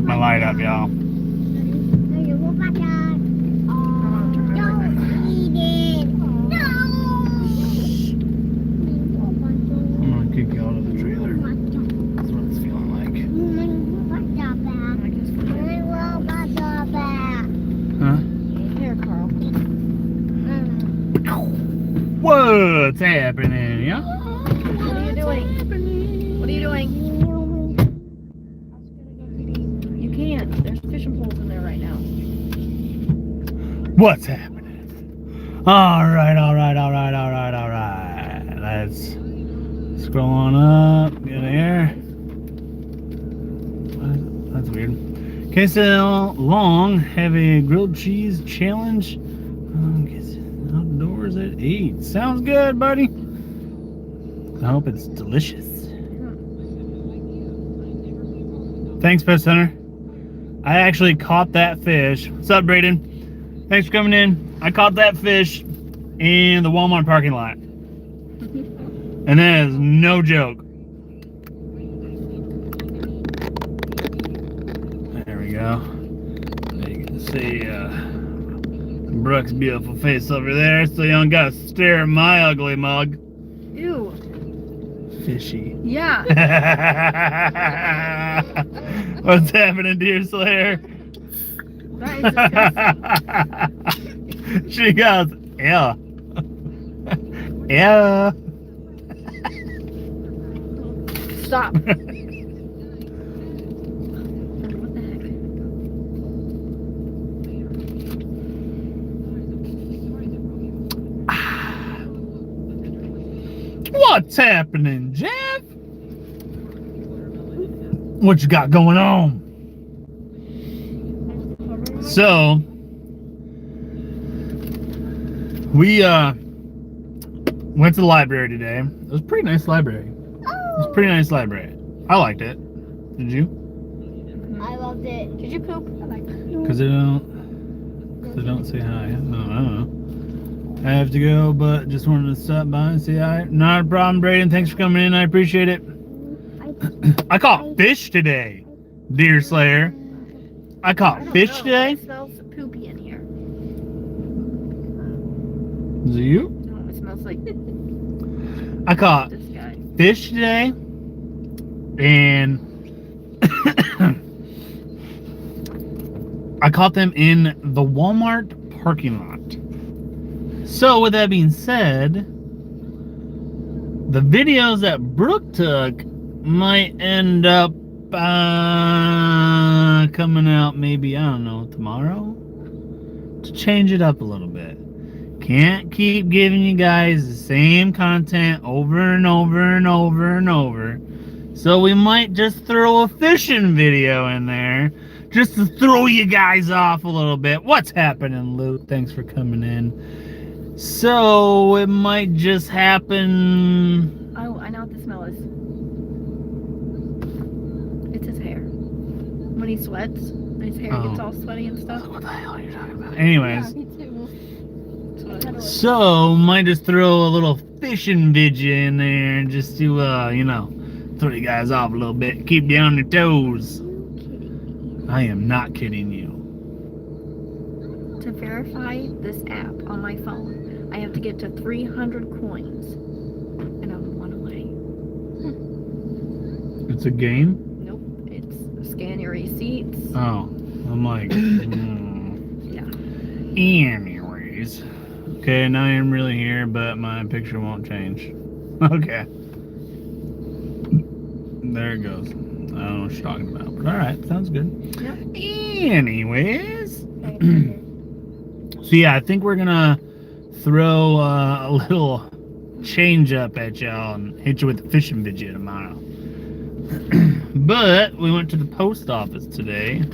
hook my light up, y'all. I'm gonna kick you out of the trailer. That's what it's feeling like. Huh? Here, Carl. What's happening, y'all? What are you doing? What are you doing? You can't. There's fishing poles in there right now. What's happening? Alright. Let's scroll on up. Get here. That's weird. Queso long heavy grilled cheese challenge. Guess outdoors at 8. Sounds good, buddy. I hope it's delicious. Thanks, Pet Center. I actually caught that fish. What's up, Braden? Thanks for coming in. I caught that fish in the Walmart parking lot. And that is no joke. There we go. There you can see Brooke's beautiful face over there, so you don't gotta stare at my ugly mug. Ew. Fishy. Yeah. What's happening, Deer Slayer? That is disgusting. She goes, yeah. Yeah. Stop. What the heck? What's happening, Jeff? What you got going on? So, we went to the library today. It was a pretty nice library. It was a pretty nice library. I liked it. Did you? I loved it. Did you poop? I liked it. Because they don't say hi. No, I don't know. I have to go, but just wanted to stop by and say hi. Not a problem, Braden. Thanks for coming in. I appreciate it. I caught fish today, Deer Slayer. I caught fish today. It smells poopy in here. Is it you? No, it smells like I caught this guy. fish today, and I caught them in the Walmart parking lot. So with that being said, the videos that Brooke took might end up coming out maybe, I don't know, tomorrow, to change it up a little bit. Can't keep giving you guys the same content over and over and over and over. So we might just throw a fishing video in there just to throw you guys off a little bit. What's happening, Luke? Thanks for coming in. So it might just happen. Oh, I know what the smell is. It's his hair. When he sweats, his hair gets all sweaty and stuff. What the hell are you talking about? Anyways. Yeah, me too. So, might just throw a little fishing video in there just to, throw you guys off a little bit. Keep you on your toes. I am not kidding you. To verify this app on my phone, I have to get to 300 coins. And I'm one away. It's a game? Nope. It's scan your receipts. Oh. I'm like, Yeah. Anyways. Okay, now I'm really here, but my picture won't change. Okay. There it goes. I don't know what you're talking about, but alright, sounds good. Yep. Anyways. So yeah, I think we're gonna throw a little change up at y'all and hit you with the fishing video tomorrow. But we went to the post office today,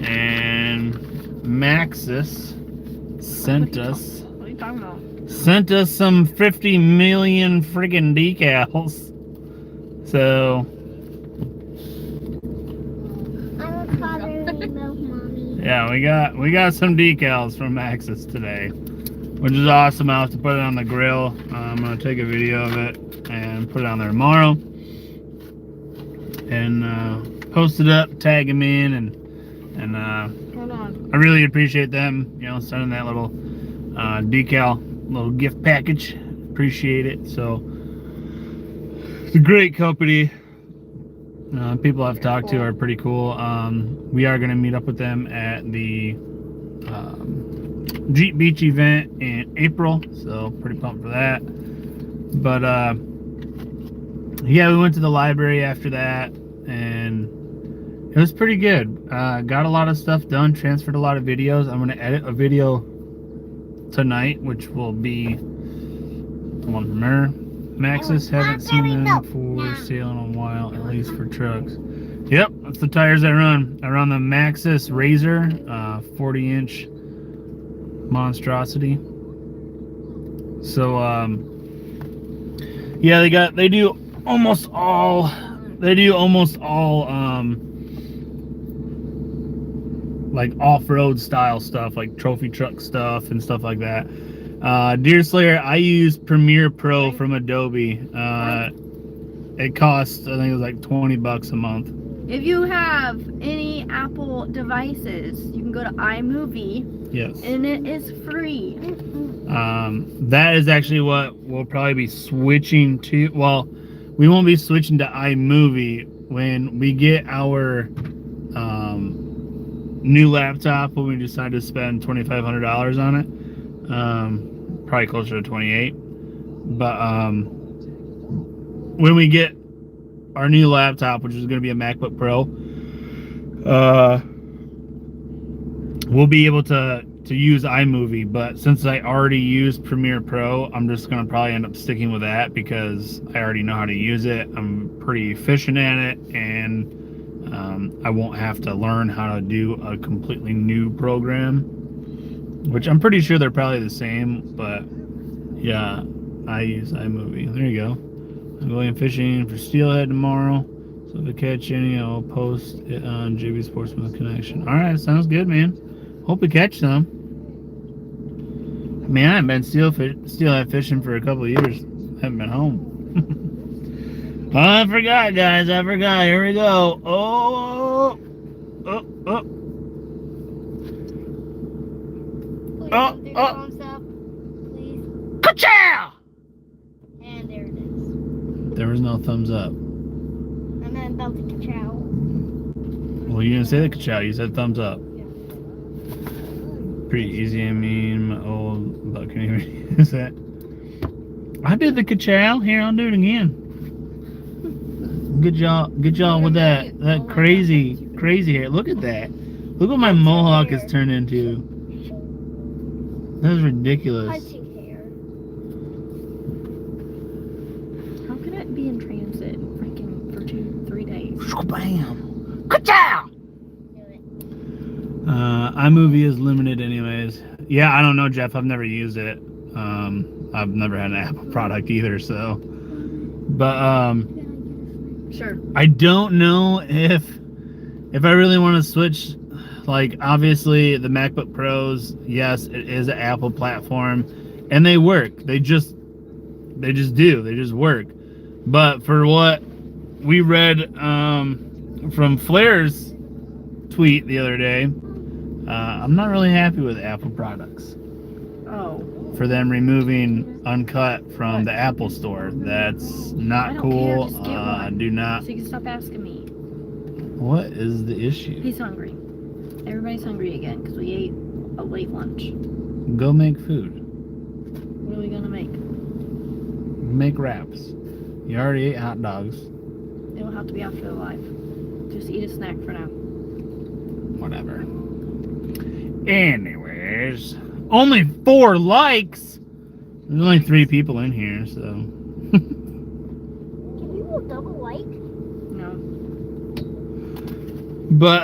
and Maxis sent us What are you talking about? some 50 million friggin' decals. So yeah, we got some decals from Maxis today, which is awesome. I'll have to put it on the grill. I'm gonna take a video of it and put it on there tomorrow and post it up, tag them in, and Hold on. I really appreciate them, sending that little decal, little gift package. Appreciate it. So it's a great company. People I've talked to are pretty cool. We are going to meet up with them at the Jeep Beach event in April, so pretty pumped for that. But yeah, we went to the library after that, and it was pretty good. Got a lot of stuff done, transferred a lot of videos. I'm going to edit a video tonight, which will be the one from her. Maxxis, haven't seen them for sale in a while, at least for trucks. Yep, that's the tires I run. I run the Maxxis Razor, 40-inch monstrosity. So yeah, they do almost all like off-road style stuff, like trophy truck stuff and stuff like that. Deerslayer, I use Premiere Pro from Adobe. It costs, I think it was like $20 a month. If you have any Apple devices, you can go to iMovie. Yes. And it is free. That is actually what we'll probably be switching to. Well, we won't be switching to iMovie when we get our new laptop, when we decide to spend $2,500 on it. Probably closer to 28. But when we get our new laptop, which is going to be a MacBook Pro, we'll be able to use iMovie. But since I already use Premiere Pro, I'm just going to probably end up sticking with that because I already know how to use it. I'm pretty efficient at it, and I won't have to learn how to do a completely new program, which I'm pretty sure they're probably the same. But yeah, I use iMovie. There you go. I'm going fishing for steelhead tomorrow, so if I catch any, I'll post it on JB Sportsman Connection. All right, sounds good, man. Hope we catch some. Man, I haven't been steelhead fishing for a couple of years. Haven't been home. Oh, I forgot, guys. I forgot. Here we go. Oh. Thumbs up, please. Ka-chow! And there it is. There was no thumbs up. I meant about the ka-chow. Well, you didn't say the ka-chow. You said thumbs up. Yeah. Pretty easy. I mean, my old buck can even use that. I did the ka-chow. Here, I'll do it again. Good job with that crazy hair. Look at that. Look what my mohawk has turned into. That is ridiculous. Punching hair. How can it be in transit freaking for 2-3 days? Bam! Ka-chow! Do it. iMovie is limited anyways. Yeah, I don't know, Jeff. I've never used it. I've never had an Apple product either, so. But, Sure. I don't know if I really want to switch. Like, obviously, the MacBook Pros, yes, it is an Apple platform, and they work. They just do. They just work. But for what we read from Flair's tweet the other day, I'm not really happy with Apple products. Oh. For them removing Uncut from the Apple Store. That's I not don't cool. care, just get one. Do not. So you can stop asking me. What is the issue? He's hungry. Everybody's hungry again because we ate a late lunch. Go make food. What are we gonna make? Make wraps. You already ate hot dogs. It'll have to be after the live. Just eat a snack for now. Whatever. Anyways, only 4 likes. There's only 3 people in here, so. Can you go double like? No. But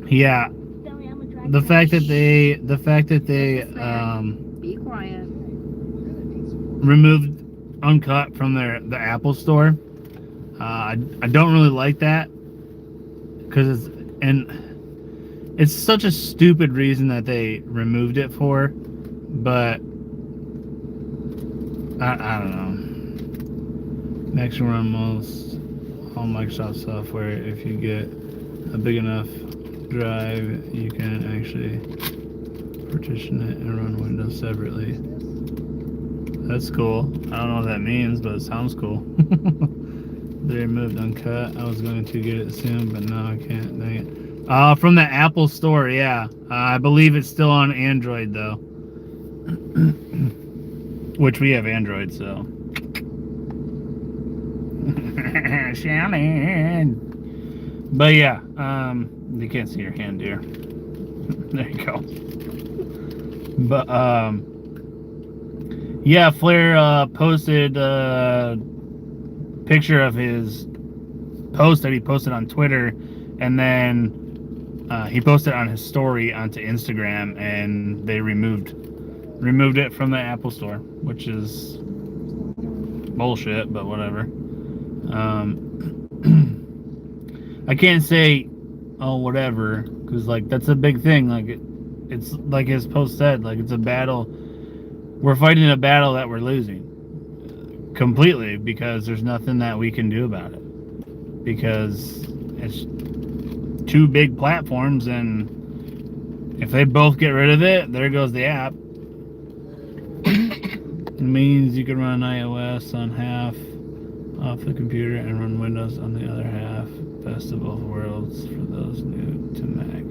yeah. Don't I'm gonna try The fact that they Be quiet. removed Uncut from the Apple Store, I don't really like that because it's such a stupid reason that they removed it for, but I don't know. Next we're almost all Microsoft software. If you get a big enough drive, you can actually partition it and run Windows separately. That's cool. I don't know what that means, but it sounds cool. They removed Uncut. I was going to get it soon, but now I can't. Dang it. From the Apple Store, yeah. I believe it's still on Android, though. Which we have Android, so. Shannon. But yeah, you can't see your hand, dear. There you go. But yeah, Flair posted a picture of his post that he posted on Twitter, and then he posted on his story onto Instagram, and they removed it from the Apple Store, which is bullshit, but whatever. I can't say, oh, whatever, because like that's a big thing. Like it's like his post said, like it's a battle. We're fighting a battle that we're losing completely, because there's nothing that we can do about it, because it's two big platforms, and if they both get rid of it, there goes the app. It means you can run iOS on half off the computer and run Windows on the other half. Best of both worlds for those new to Mac.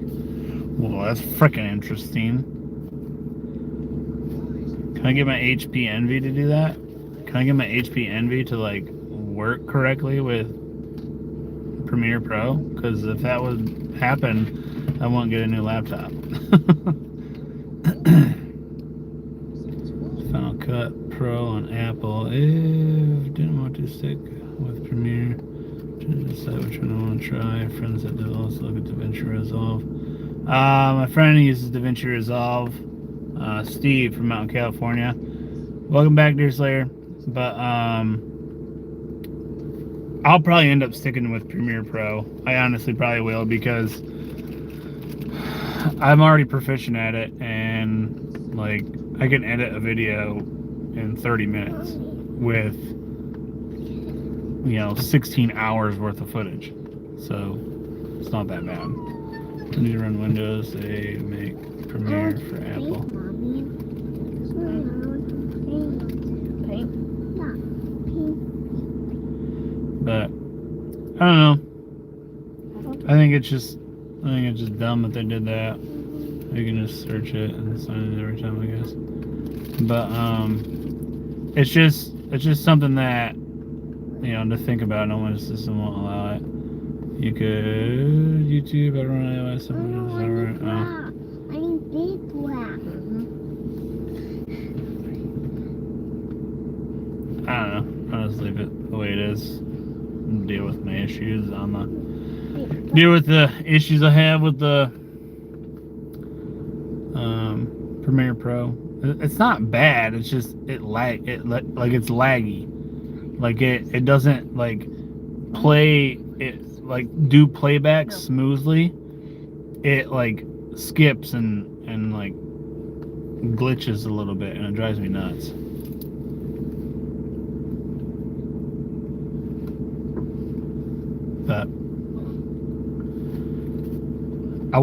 Well, that's freaking interesting. Can I get my HP Envy to do that? Can I get my HP Envy to like work correctly with Premiere Pro? Because if that would happen, I won't get a new laptop. Final Cut Pro on Apple. If didn't want to stick with Premiere, to decide which one I want to try. Friends that also look at DaVinci Resolve. My friend uses DaVinci Resolve. Steve from Mountain, California. Welcome back, Deer Slayer. But I'll probably end up sticking with Premiere Pro. I honestly probably will, because I'm already proficient at it, and like I can edit a video in 30 minutes with 16 hours worth of footage. So it's not that bad. I need to run Windows. They make Premiere for Apple. But I don't know. I think it's just dumb that they did that. You can just search it and sign it every time, I guess. But it's just something that to think about. No one's system won't allow it. You could YouTube. I run iOS. I need big black. I don't know. I'll just leave it the way it is. Deal with my issues deal with the issues I have with the Premiere Pro. It's not bad. It's just it's laggy. Like it doesn't like play it like do playback smoothly. It like skips and like glitches a little bit, and it drives me nuts. But I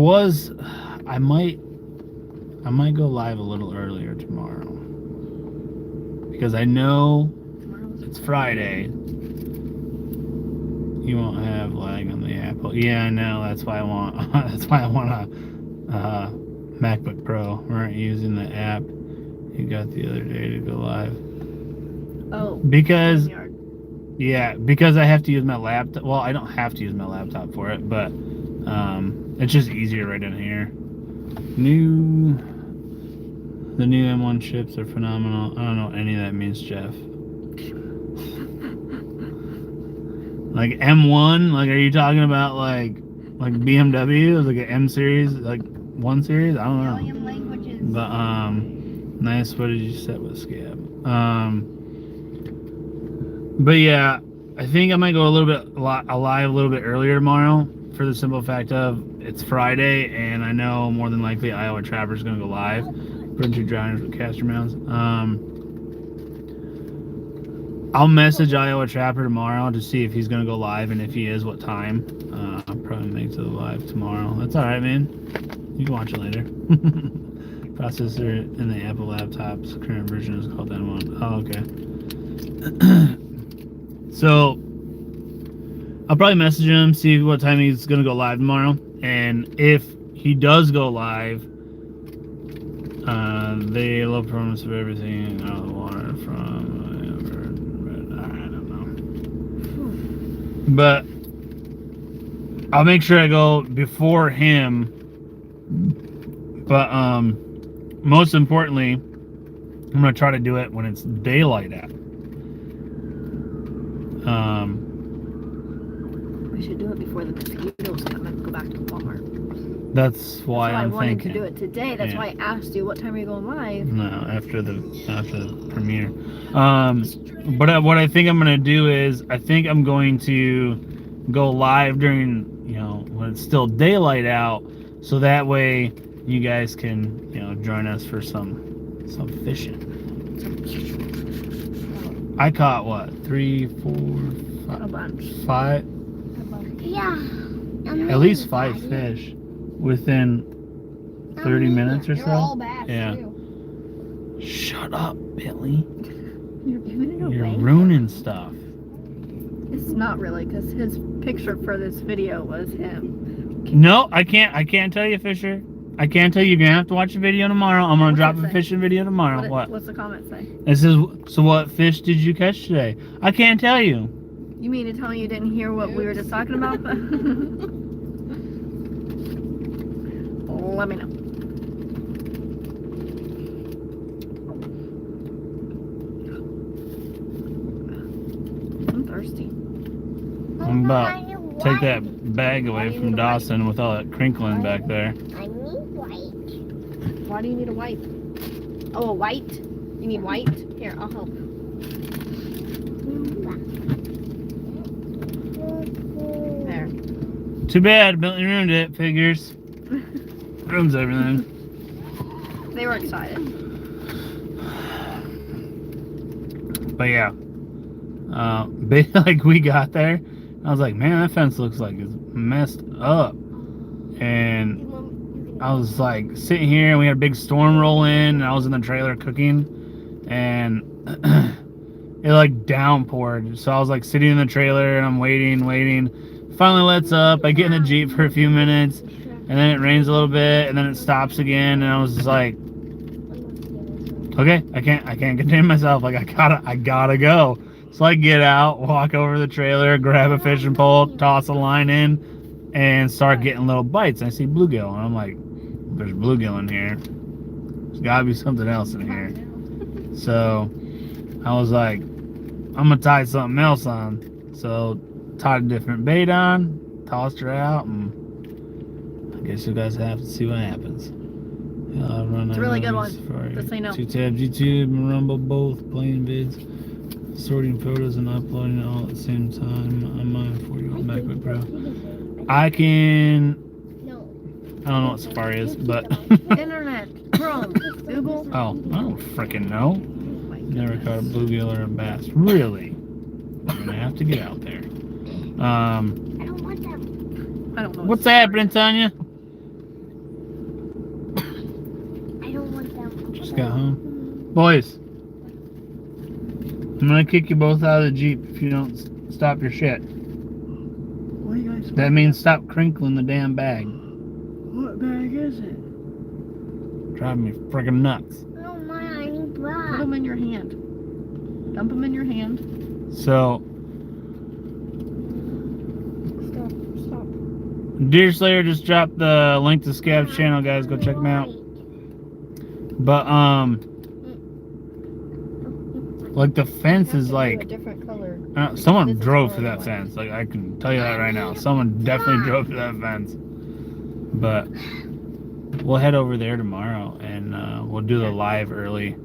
might go live a little earlier tomorrow, because I know it's Friday. You won't have lag on the Apple. Yeah, I know. That's why I want a MacBook Pro. We aren't using the app you got the other day to go live. Oh. Because I have to use my laptop. Well, I don't have to use my laptop for it, but it's just easier right in here. The new M1 chips are phenomenal. I don't know what any of that means, Jeff. Like M1? Like, are you talking about like BMW? Like an M series, like 1 series? I don't know. Alien languages. But nice. What did you set with Scab? But yeah, I think I might go alive a little bit earlier tomorrow, for the simple fact of it's Friday, and I know more than likely Iowa Trapper's gonna go live. Put 2 drowners with caster mounts. I'll message Iowa Trapper tomorrow to see if he's gonna go live, and if he is, what time. I'll probably make it to the live tomorrow. That's all right, man. You can watch it later. Processor in the Apple laptops. Current version is called M1. Oh, okay. So I'll probably message him, see what time he's gonna go live tomorrow, and if he does go live, they love performance of everything out of the water from. I don't know, but I'll make sure I go before him. But most importantly, I'm gonna try to do it when it's daylight out. We should do it before the mosquitoes come and go back to Walmart. That's why I I'm wanted thinking. to do it today. That's Yeah. why I asked you what time are you going live. No, after the premiere. But what I think I'm gonna do is I think I'm going to go live during when it's still daylight out, so that way you guys can join us for some fishing. I caught what 3, 4, A bunch. 5, Yeah. at least 5 fish within 30 minutes or They're all so. bad Yeah. too. Shut up, Billy. You're giving it You're away. ruining stuff. It's not really, because his picture for this video was him. No, I can't tell you, Fisher. I can't tell you. You're gonna have to watch the video tomorrow. I'm gonna What's drop it a say? fishing video tomorrow. What? What's the comment say? It says, so what fish did you catch today? I can't tell you. You mean to tell me you didn't hear what we were just talking about? Let me know. I'm thirsty. I'm about take that bag away from Dawson with all that crinkling back there. I need white. Why do you need a white? Oh, a white? You need white? Here, I'll help. There. Too bad, Bentley ruined it. Figures. Ruins everything. They were excited. But yeah, like we got there, I was like, man, that fence looks like it's messed up. And I was like sitting here, and we had a big storm roll in, and I was in the trailer cooking, and it like downpoured. So I was like sitting in the trailer, and I'm waiting. Finally lets up. I get in the Jeep for a few minutes, and then it rains a little bit, and then it stops again, and I was just like, okay, I can't contain myself. Like I gotta go. So I get out, walk over to the trailer, grab a fishing pole, toss a line in, and start getting little bites. And I see bluegill, and I'm like, there's bluegill in here. There's gotta be something else in here. So I was like, I'm gonna tie something else on. So tied a different bait on, tossed her out, and I guess you guys have to see what happens. It's a really good one, just so you know. 2 tabs, YouTube and Rumble, both playing vids, sorting photos and uploading it all at the same time on my 40-year-old MacBook Pro. I don't know what Safari is, but Internet, Chrome, Google. oh, I don't freaking know. Oh my Never goodness. caught a bluegill or a bass. Really? I'm gonna have to get out there. I don't want them. I don't know. What's happening, Tanya? I don't want them. Just got home. Boys, I'm gonna kick you both out of the Jeep if you don't stop your shit. What are you guys? That means stop crinkling the damn bag. What bag is it? Driving me friggin' nuts. I don't want any Put black. them in your hand. Dump them in your hand. So, Stop. Deer Slayer just dropped the link to Scab's channel, guys. Go check him out. But, like the fence is A like, different color. someone This is drove more for that white. fence. Like, I can tell you that right now. Someone definitely drove for that fence. But we'll head over there tomorrow, and we'll do the live early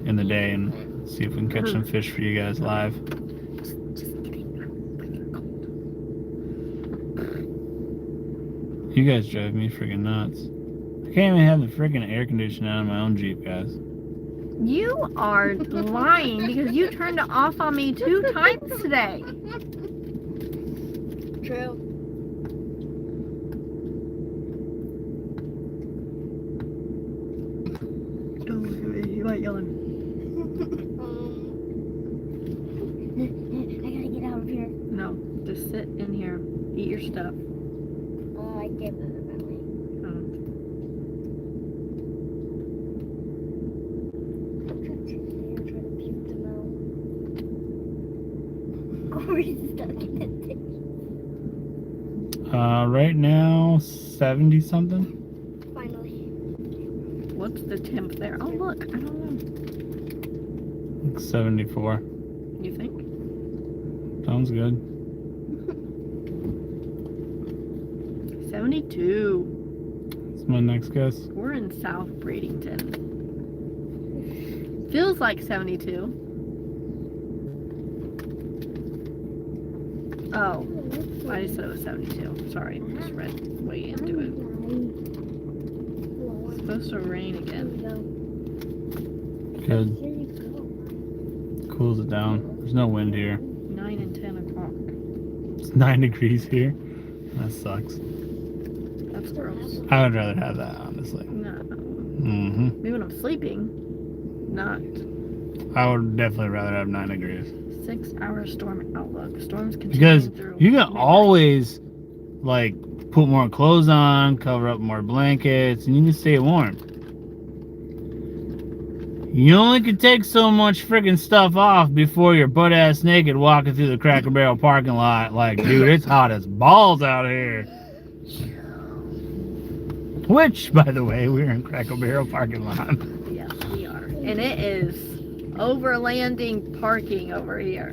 in the day and see if we can catch some fish for you guys live. You guys drive me friggin' nuts. I can't even have the friggin' air conditioning out of my own Jeep, guys. You are lying because you turned it off on me 2 times today. True. You ain't yelling. I gotta get out of here. No, just sit in here. Eat your stuff. Oh, I did that. Corey's stuck in it. Right now, 70 something. Finally. What's the temp there? Oh, look. I don't know. 74. You think? Sounds good. 72. That's my next guess. We're in South Bradenton. Feels like 72. Oh, I just said it was 72. Sorry, just read way into it. It's supposed to rain again. Good. Cools it down. There's no wind here. 9 and 10 o'clock. It's 9 degrees here. That sucks. That's gross. I would rather have that, honestly. No. Mm-hmm. Maybe when I'm sleeping, not. I would definitely rather have 9 degrees. 6-hour storm outlook. Storms continue Because through you can midnight. always, like, put more clothes on, cover up more blankets, and you can stay warm. You only can take so much freaking stuff off before you're butt-ass naked walking through the Cracker Barrel parking lot. Like, dude, it's hot as balls out here. Which, by the way, we're in Cracker Barrel parking lot. Yes, we are. And it is overlanding parking over here.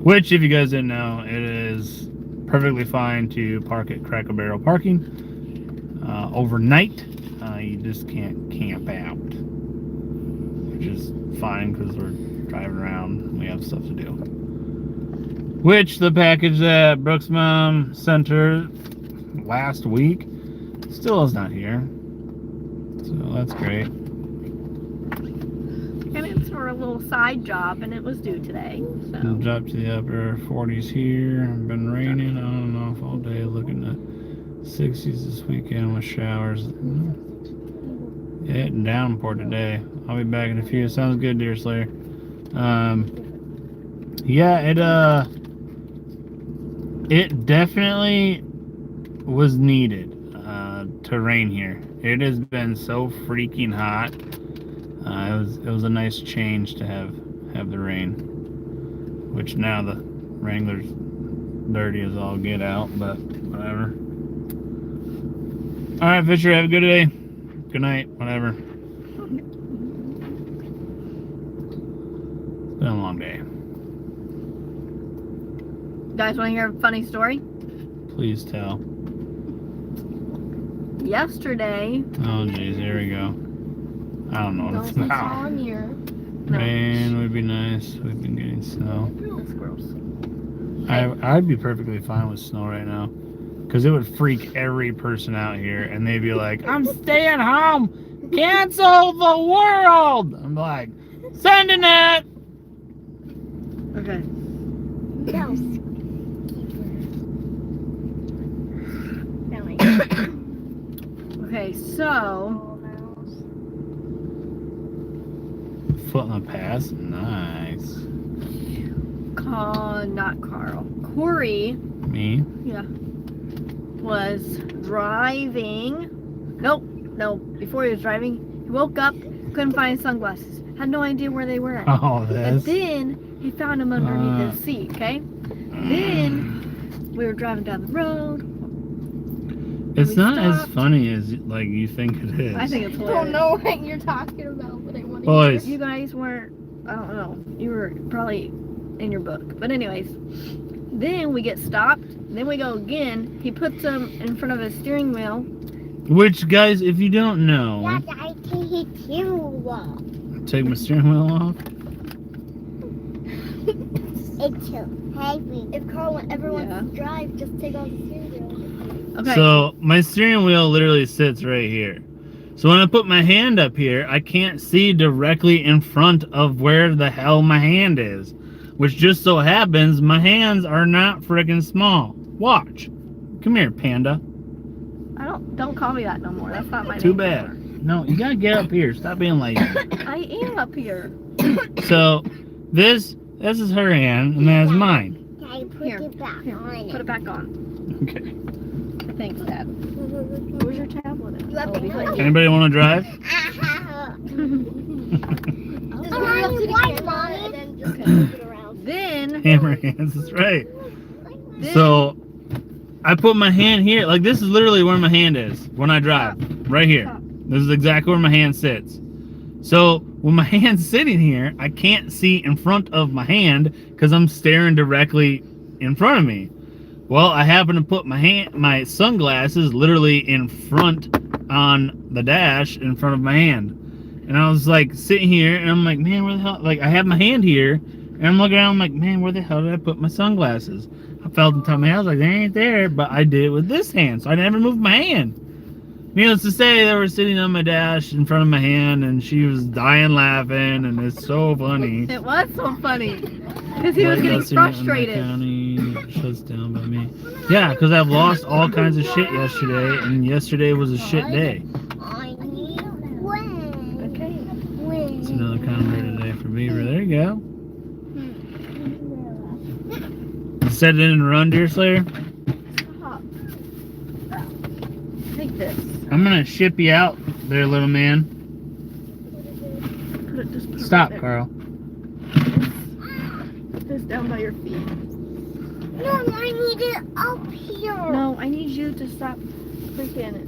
Which, if you guys didn't know, it is perfectly fine to park at Cracker Barrel parking overnight. You just can't camp out, which is fine because we're driving around and we have stuff to do. Which the package that Brooks' mom sent her last week still is not here, so that's great. And it's for a little side job, and it was due today. So Drop to the upper 40s here. Been raining on and off all day. Looking at 60s this weekend with showers. Yeah, hitting downpour today. I'll be back in a few. Sounds good, dear Slayer. Yeah, it definitely was needed to rain here. It has been so freaking hot. It was a nice change to have the rain, which now the Wrangler's dirty as all get out, but whatever. All right, Fisher, have a good day. Good night, whatever. It's been a long day. you guys want to hear a funny story? Please tell. Yesterday, Oh, jeez, here we go. I don't know what it's about. on here. Rain would be nice. We've been getting snow. That's gross. I'd be perfectly fine with snow right now, because it would freak every person out here, and they'd be like, "I'm staying home. Cancel the world." I'm like, sending it. Okay. Mouse. Okay, so Foot in the pass. Nice. not Carl. Corey Me. was driving. Nope. Before he was driving, he woke up, couldn't find his sunglasses. Had no idea where they were at. Oh, And this. then he found them underneath his seat, okay? Then we were driving down the road. It's we not as stopped. funny as like you think it is. I think it's I hilarious. don't know what you're talking about, but I want to Boys. You guys weren't, I don't know. You were probably in your book. But anyways, then we get stopped. Then we go again. He puts them in front of his steering wheel. Which, guys, if you don't know, I hate you. take my steering wheel off. It's too heavy. If Carl ever wants Yeah. to drive, just take off the steering wheel. Okay. So my steering wheel literally sits right here. So when I put my hand up here, I can't see directly in front of where the hell my hand is. Which just so happens, my hands are not friggin' small. Watch. Come here, panda. Don't call me that no more. That's not my name. Too bad. No, you gotta get up here. Stop being lazy. I am up here. So, this is her hand, and that's mine. Daddy, put Here. it back Here, on put it back on. Okay. Thanks, Dad. Where's your tablet? You have Oh, to behind put you. Anybody want to drive? Mommy, Then, Hammer hands, that's right. then So, I put my hand here. Like, this is literally where my hand is when I drive. Right here. This is exactly where my hand sits. So, when my hand's sitting here, I can't see in front of my hand because I'm staring directly in front of me. Well, I happen to put my sunglasses literally in front on the dash in front of my hand. And I was like sitting here and I'm like, man, where the hell? Like, I have my hand here and I'm looking around, I'm like, man, where the hell did I put my sunglasses? I felt on top of my head, I was like, they ain't there, but I did it with this hand, so I never moved my hand. Needless to say, they were sitting on my dash in front of my hand and she was dying laughing and it's so funny. it was so funny because he was Like, getting that's in Montgomery frustrated. County, shuts down by me. Yeah, because I've lost all kinds of shit yesterday, and yesterday was a shit day. I need when. Okay. When. It's another calendar today for Beaver. There you go. Set it in and run, Deer Slayer. Stop. Take this. I'm gonna ship you out there, little man. Just put it Stop, right there. Carl. Put this down by your feet. No, I need it up here. No, I need you to stop freaking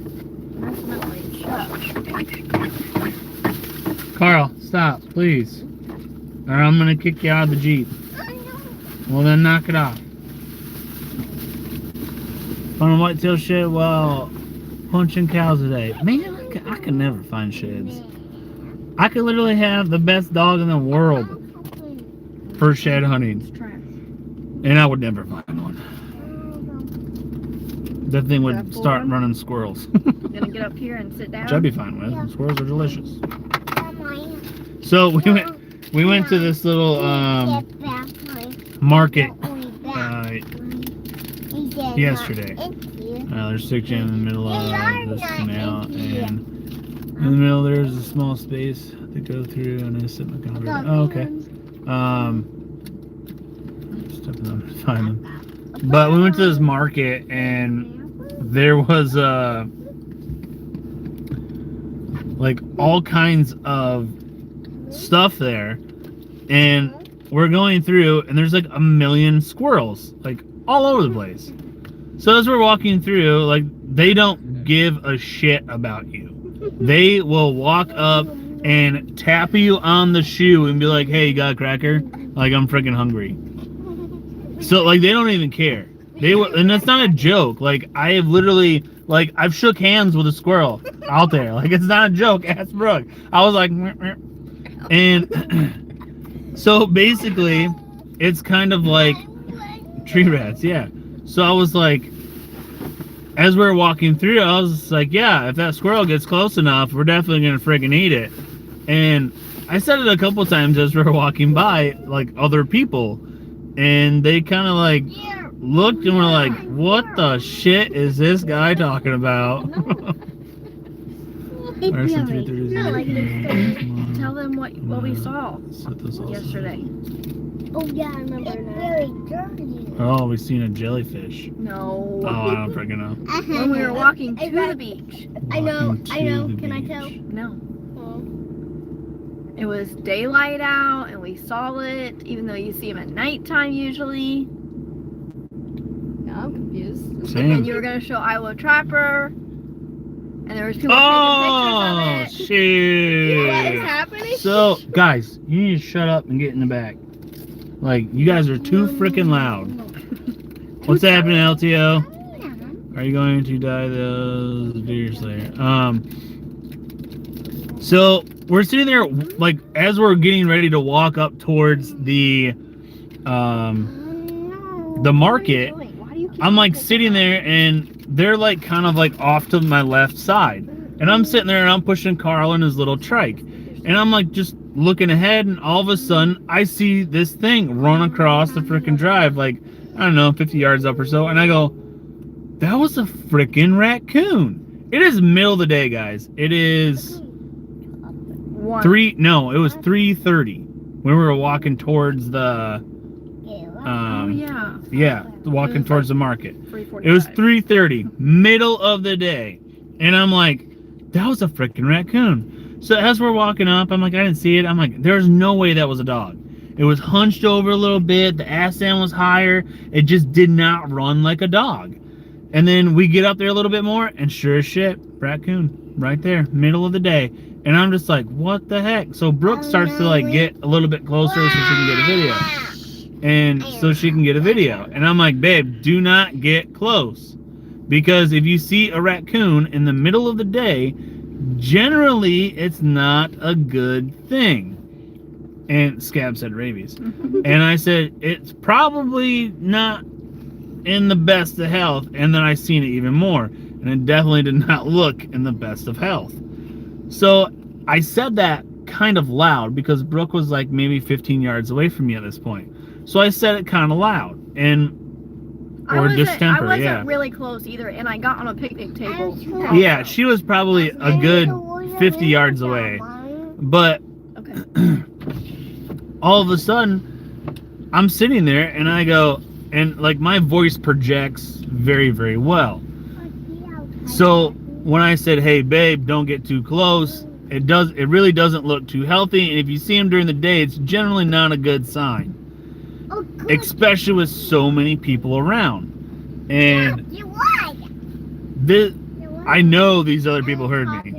messing up my shop. Carl, stop, please. Or I'm gonna kick you out of the Jeep. I know. Well, then knock it off. Fun whitetail shed while punching cows today. Man, I can never find sheds. I could literally have the best dog in the world for shed hunting, It's trash. and I would never find one. That thing would That start one? running squirrels. Gonna get up here and sit down. Which I'd be fine with. Squirrels are delicious. Mine. So we went to this little Get back, mine. market Only back. He said, yesterday. "It's here." There's 6 in the middle of this canal, and in the middle there's a small space to go through, and I sit in the converter. Oh, okay. Stepping on to find them. But we went to this market, and there was like all kinds of stuff there, and we're going through, and there's like a million squirrels, like all over the place. So as we're walking through, like, they don't give a shit about you. They will walk up and tap you on the shoe and be like, hey, you got a cracker? Like, I'm freaking hungry. So, like, they don't even care. They will, and that's not a joke. Like, I have literally, like, I've shook hands with a squirrel out there. Like, it's not a joke. Ask Brooke. I was like, meh, meh. And so basically, it's kind of like tree rats, yeah. So I was like, as we were walking through, I was like, yeah, if that squirrel gets close enough, we're definitely gonna freaking eat it. And I said it a couple times as we were walking by, like, other people, and they kind of like looked and were like, what the shit is this guy talking about? Arson 330. Tell them what we saw Set this also. yesterday. Oh yeah, I remember it's very dirty. Oh, we seen a jellyfish. No. Oh, I don't freaking know. When we were walking to the beach. I know, Walking I know. to the Can I beach. tell? No. Oh. It was daylight out and we saw it, even though you see them at nighttime usually. Now I'm confused. And Same. you were going to show Iowa Trapper. And there was people Oh, taking pictures of it. shit. What is happening? So, guys, you need to shut up and get in the back. Like, you guys are too freaking loud. What's happening, LTO? Are you going to die those deer slayer? So we're sitting there, like, as we're getting ready to walk up towards the market. I'm like sitting there, and they're like kind of like off to my left side. And I'm sitting there and I'm pushing Carl in his little trike. And I'm like just looking ahead, and all of a sudden I see this thing run across the freaking drive, like, I don't know, 50 yards up or so. And I go, that was a freaking raccoon. It is middle of the day, guys. It is One. it was 3:30 when we were walking towards the Oh yeah. walking towards the market. 3:45. It was 3:30, middle of the day. And I'm like, that was a freaking raccoon. So as we're walking up, I'm like, I didn't see it. I'm like, there's no way that was a dog. It was hunched over a little bit. The ass end was higher. It just did not run like a dog. And then we get up there a little bit more, and sure as shit, raccoon right there, middle of the day. And I'm just like, what the heck? So Brooke starts to like get a little bit closer so she can get a video. And so she can get a video. And I'm like, babe, do not get close. Because if you see a raccoon in the middle of the day, generally it's not a good thing. And Scab said rabies. And I said, it's probably not in the best of health. And then I seen it even more. And it definitely did not look in the best of health. So I said that kind of loud because Brooke was like maybe 15 yards away from me at this point. So I said it kind of loud I wasn't yeah. really close either, and I got on a picnic table. Yeah, she was probably a good 50 yards away. But Okay. all of a sudden, I'm sitting there and I go, and like my voice projects very, very well. So when I said, hey babe, don't get too close, it really doesn't look too healthy. And if you see him during the day, it's generally not a good sign. Especially with so many people around. And I know these other people heard me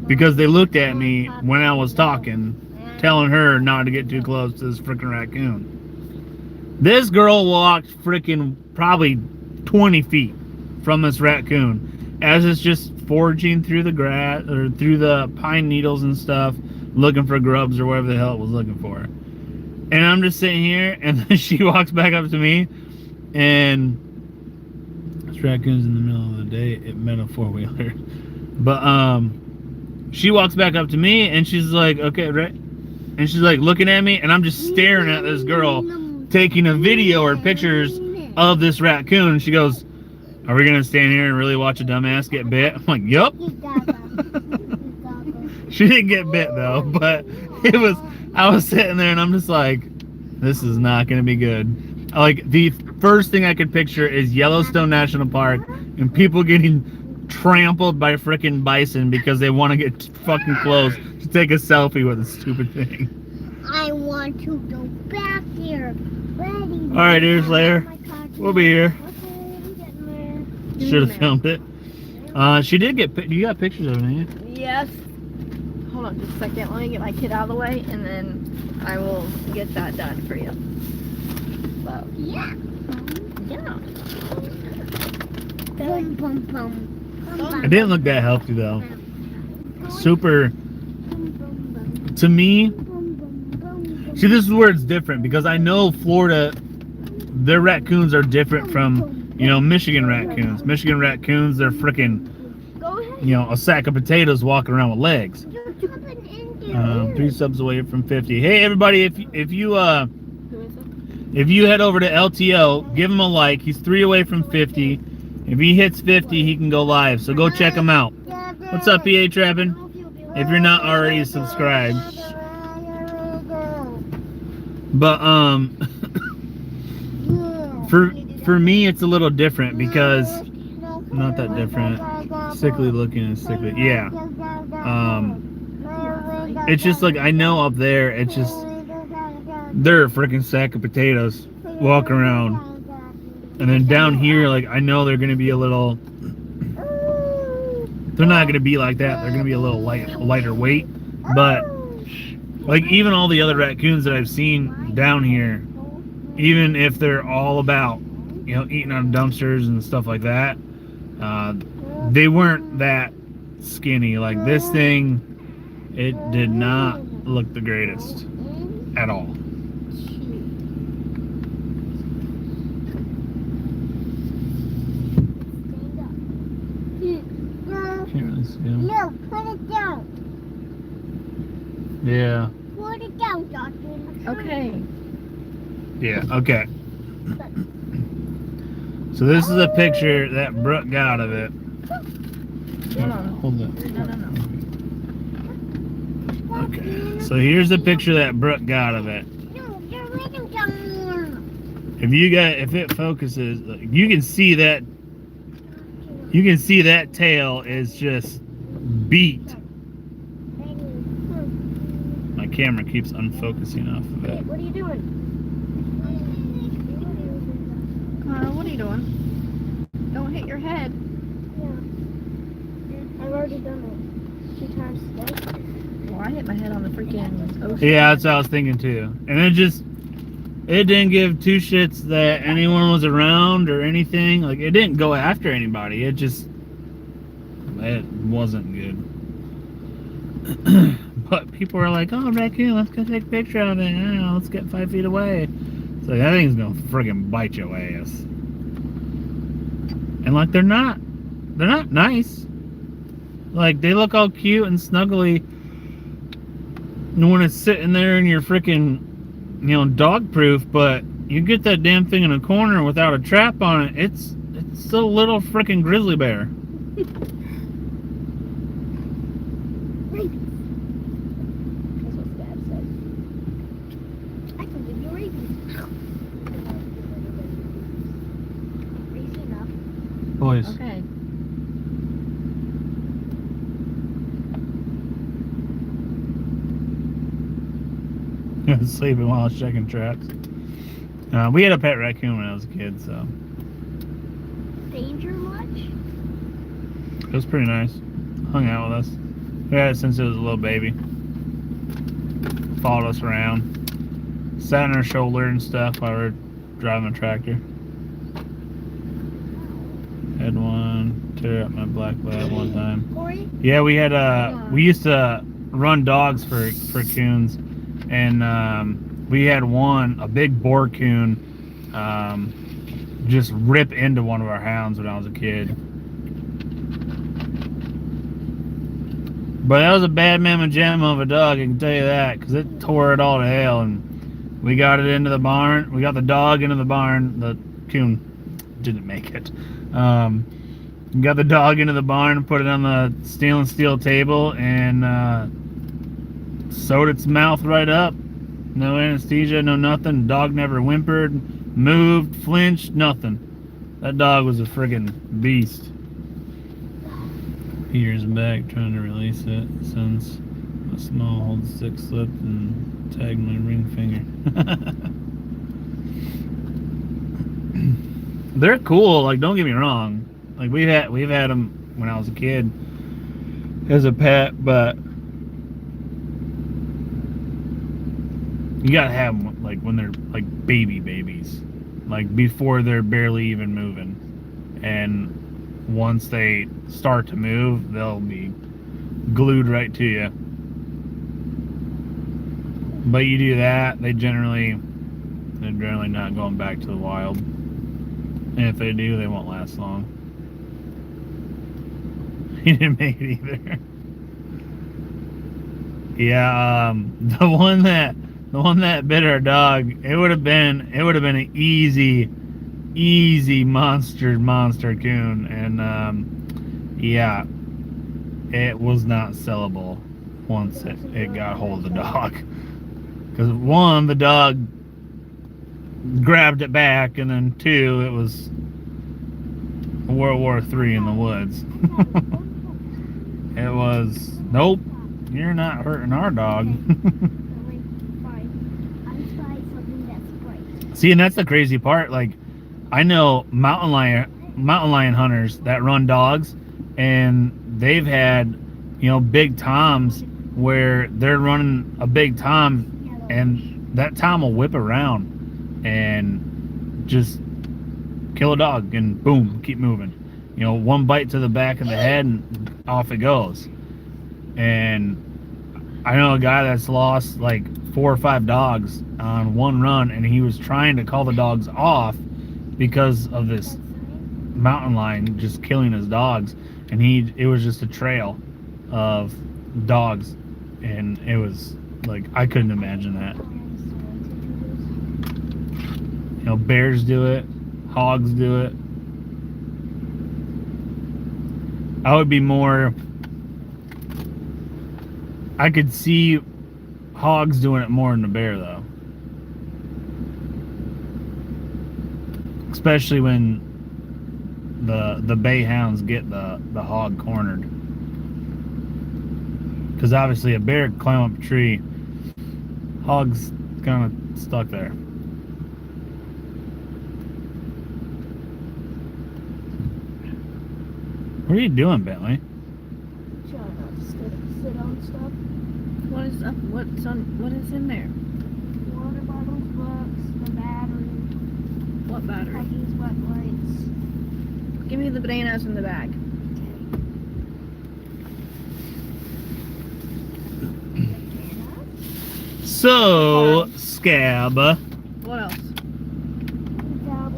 because they looked at me when I was talking, telling her not to get too close to this freaking raccoon. This girl walked freaking probably 20 feet from this raccoon as it's just foraging through the grass or through the pine needles and stuff, looking for grubs or whatever the hell it was looking for. And I'm just sitting here, and then she walks back up to me, and this raccoon's in the middle of the day. It meant a four-wheeler. But she walks back up to me, and she's like, okay, right? And she's like looking at me, and I'm just staring at this girl taking a video or pictures of this raccoon. And she goes, are we going to stand here and really watch a dumbass get bit? I'm like, yup. She didn't get bit, though, but I was sitting there and I'm just like, this is not going to be good. Like, the first thing I could picture is Yellowstone National Park and people getting trampled by freaking bison because they want to get fucking close to take a selfie with a stupid thing. I want to go back there. Ready. All right, Deer Slayer. We'll be here. Should have filmed it. She did get, you got pictures of it, didn't you? Yes. Hold on just a second. Let me get my kid out of the way, and then I will get that done for you. So, Yeah. yeah. Boom, boom, boom. It didn't look that healthy, though. Super, to me, see, this is where it's different, because I know Florida, their raccoons are different from, you know, Michigan raccoons. Michigan raccoons, they're freaking, you know, a sack of potatoes walking around with legs. 3 subs away from 50. Hey everybody, if you head over to LTO, give him a like. He's 3 away from 50. If he hits 50, he can go live. So go check him out. What's up, PA Trappin'? If you're not already subscribed. But for me it's a little different because not that different. Sickly looking and sickly. Yeah. It's just like, I know up there, it's just, they're a freaking sack of potatoes walking around. And then down here, like, I know they're going to be a little, they're not going to be like that. They're going to be a little lighter weight. But, like, even all the other raccoons that I've seen down here, even if they're all about, you know, eating on dumpsters and stuff like that, they weren't that skinny. Like, this thing, it did not look the greatest at all. Can't really see him. down. Put it down. Yeah. Put it down, Doctor. Okay. Yeah, okay. So this is a picture that Brooke got of it. Hold on. Hold it. No. Okay. So here's the picture that Brooke got of it. No, you're letting down more. If it focuses, you can see that. You can see that tail is just beat. My camera keeps unfocusing off of Hey, it. what are you doing? Connor, what are you doing? Don't hit your head. I've already done it 2 times today. Well, I hit my head on the freaking ocean. Yeah, that's what I was thinking too. And it didn't give two shits that anyone was around or anything. Like, it didn't go after anybody. It wasn't good. But people were like, "Oh, raccoon, let's go take a picture of it. Let's get 5 feet away." It's like, that thing's gonna friggin' bite your ass. And like, they're not nice. Like, they look all cute and snuggly. And when it's sitting there in your freaking, dog proof, but you get that damn thing in a corner without a trap on it, it's a little freaking grizzly bear. That's what Dad said. I can give you rabies. Easy enough. Boys. Okay. Sleeping while I was checking traps. We had a pet raccoon when I was a kid, so Danger much? it was pretty nice. Hung out with us. We had it since it was a little baby. Followed us around. Sat on our shoulder and stuff while we were driving a tractor. Had one tear up my black lab one time. Corey? Yeah, we had we used to run dogs for coons, and we had a big boar coon, just rip into one of our hounds when I was a kid. But that was a bad mamma jamma of a dog, I can tell you that, because it tore it all to hell. And we got it into the barn. We got the dog into the barn. The coon didn't make it. We got the dog into the barn and put it on the stainless steel table and sewed its mouth right up. No anesthesia, no nothing. Dog never whimpered, moved, flinched, nothing. That dog was a friggin' beast. Years back, trying to release it since a small hold stick slipped and tagged my ring finger. They're cool, like, don't get me wrong. Like, we've had them when I was a kid as a pet, but you gotta have them like when they're like babies, like before they're barely even moving, and once they start to move, they'll be glued right to you. But you do that, they're generally not going back to the wild, and if they do, they won't last long. He didn't make it either. Yeah, the one that bit our dog, it would have been an easy monster coon, and yeah, it was not sellable once it got hold of the dog, because one, the dog grabbed it back, and then two, it was World War III in the woods. It was, nope, you're not hurting our dog. See, and that's the crazy part. Like, I know mountain lion hunters that run dogs, and they've had, big toms where they're running a big tom, and that tom will whip around and just kill a dog, and boom, keep moving. One bite to the back of the head, and off it goes. And I know a guy that's lost like 4 or 5 dogs on one run, and he was trying to call the dogs off because of this mountain lion just killing his dogs, and it was just a trail of dogs, and it was like I couldn't imagine that. You know, bears do it, hogs do it. I would be more. I could see hogs doing it more than a bear, though. Especially when the bay hounds get the hog cornered. Because obviously a bear could climb up a tree. Hog's kind of stuck there. What are you doing, Bentley? Trying not to sit on stuff. What is up? What is in there? Water bottles, books, the battery. What battery? Peggy's wet lights. Give me the bananas in the bag. So, Scab. What else?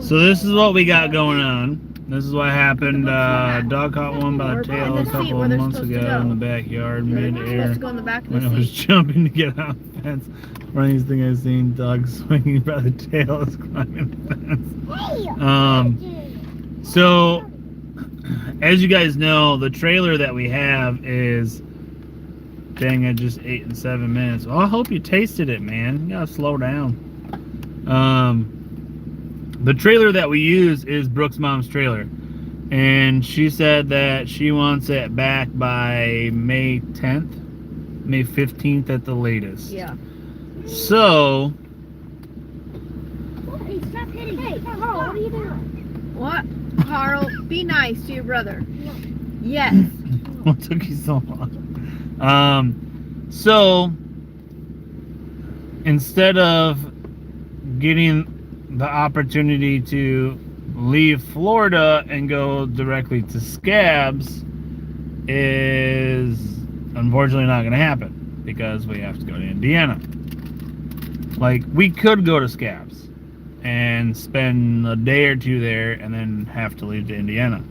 So this is what we got going on. This is what happened. Dog caught one by the tail a couple of months ago in the backyard, They're mid-air. supposed to go in the back of When the I was seat. jumping to get out the fence. Funniest thing I've seen, dog swinging by the tail is climbing the fence. So, as you guys know, the trailer that we have is, dang, I just ate in 7 minutes. Well, I hope you tasted it, man. You gotta slow down. The trailer that we use is Brooke's mom's trailer. And she said that she wants it back by May 10th, May 15th at the latest. Yeah. So, Hey, stop hitting me. Hey, Carl, what are you doing? What? Carl, be nice to your brother. Yes. what took you so long? So, instead of getting the opportunity to leave Florida and go directly to Scabs, is unfortunately not going to happen because we have to go to Indiana. Like, we could go to Scabs and spend a day or two there and then have to leave to Indiana.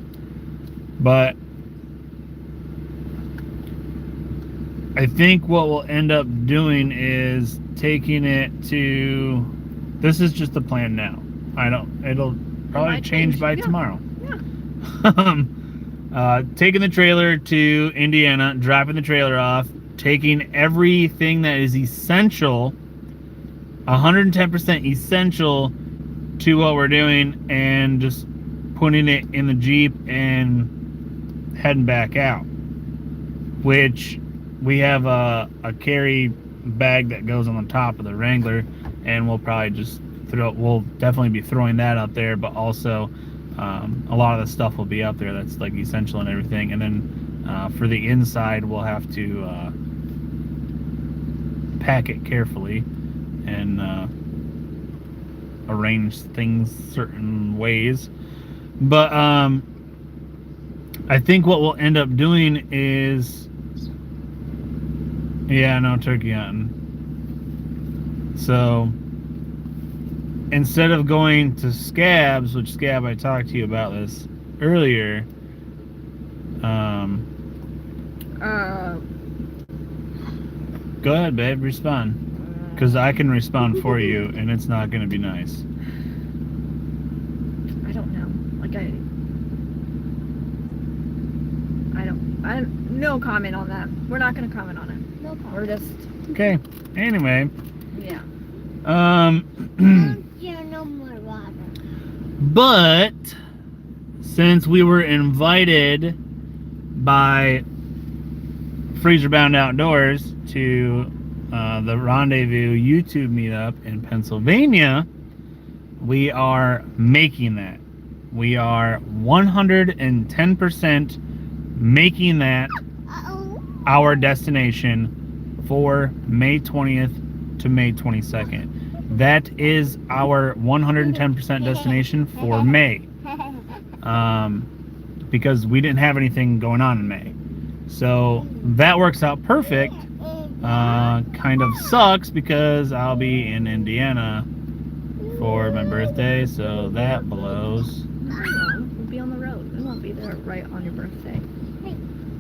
But I think what we'll end up doing is taking it to, this is just the plan now. It'll probably might change change, by yeah. tomorrow. Yeah. Taking the trailer to Indiana, dropping the trailer off, taking everything that is essential, 110% essential to what we're doing, and just putting it in the Jeep and heading back out. Which we have a carry bag that goes on the top of the Wrangler, and we'll probably just we'll definitely be throwing that out there, but also a lot of the stuff will be out there that's like essential and everything. And then for the inside, we'll have to pack it carefully and arrange things certain ways. But I think what we'll end up doing is, yeah, no turkey hunting. So instead of going to Scabs, which Scab, I talked to you about this earlier. Go ahead, babe, respond. Because I can respond for you, and it's not going to be nice. I don't know. Like I no comment on that. We're not gonna comment on it. No We're problem. just, Okay. Anyway, yeah. No more water. but since we were invited by Freezer Bound Outdoors to the Rendezvous YouTube meetup in Pennsylvania, we are making that. We are 110% making that Uh-oh. our destination for May 20th to May 22nd. That is our 110% destination for May. Because we didn't have anything going on in May. So that works out perfect. Kind of sucks because I'll be in Indiana for my birthday, so that blows. We'll be on the road. We won't be there right on your birthday.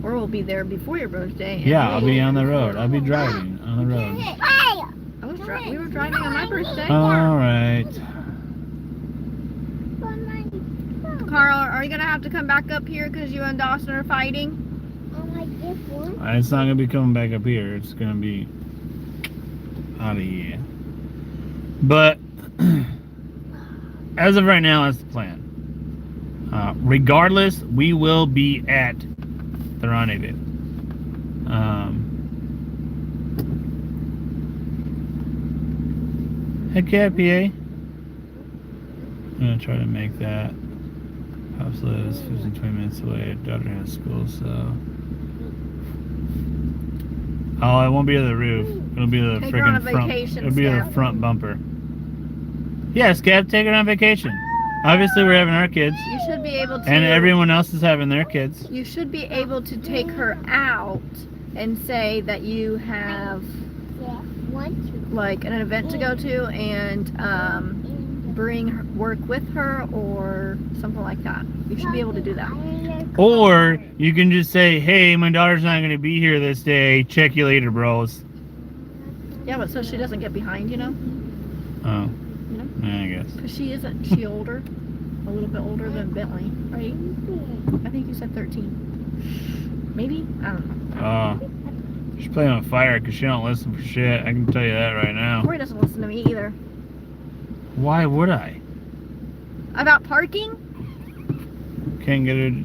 Or we'll be there before your birthday. and Yeah, I'll be on the before road. I'll be driving on the road. Hey! We were driving on my birthday. All right. Carl, are you gonna have to come back up here because you and Dawson are fighting? It's not gonna be coming back up here. It's gonna be out of here. But as of right now, that's the plan. Regardless, we will be at the rendezvous. Heck yeah, PA. I'm gonna try to make that. House lives 15-20 minutes away. Daughter has school, so. Oh, it won't be to the roof. It'll be to the Take her on a friggin' front. vacation, It'll be to the Scab. front bumper. Yeah, Scab, take her on vacation. Obviously, we're having our kids, You should be able to. and everyone else is having their kids. You should be able to take her out and say that you have like an event to go to and bring her, work with her or something like that. You should be able to do that. Or you can just say, "Hey, my daughter's not going to be here this day. Check you later, bros." Yeah, but so she doesn't get behind, you know? Oh, You know? yeah, I guess. Because she older? A little bit older than Bentley, right? I think you said 13. Maybe? I don't know. She's playing with fire because she don't listen for shit. I can tell you that right now. Corey doesn't listen to me either. Why would I? About parking? Can't get her to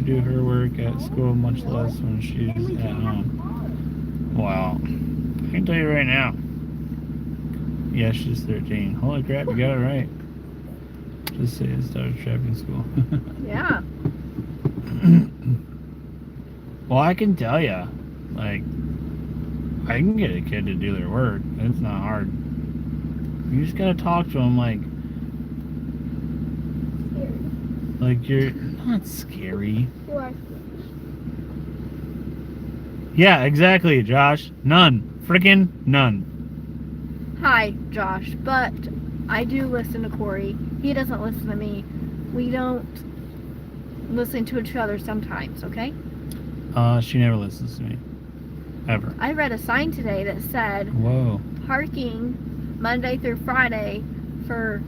do her work at school, much less when she's at home. Well, I can tell you right now. Yeah, she's 13. Holy crap, you got it right. Just say it started trapping school. Yeah. Well, I can tell you, like, I can get a kid to do their work. It's not hard. You just gotta talk to them like you're not scary. Yeah, exactly, Josh. None. Freaking none. Hi, Josh. But I do listen to Corey. He doesn't listen to me. We don't listen to each other sometimes, okay? She never listens to me. Ever. I read a sign today that said Whoa. parking Monday through Friday for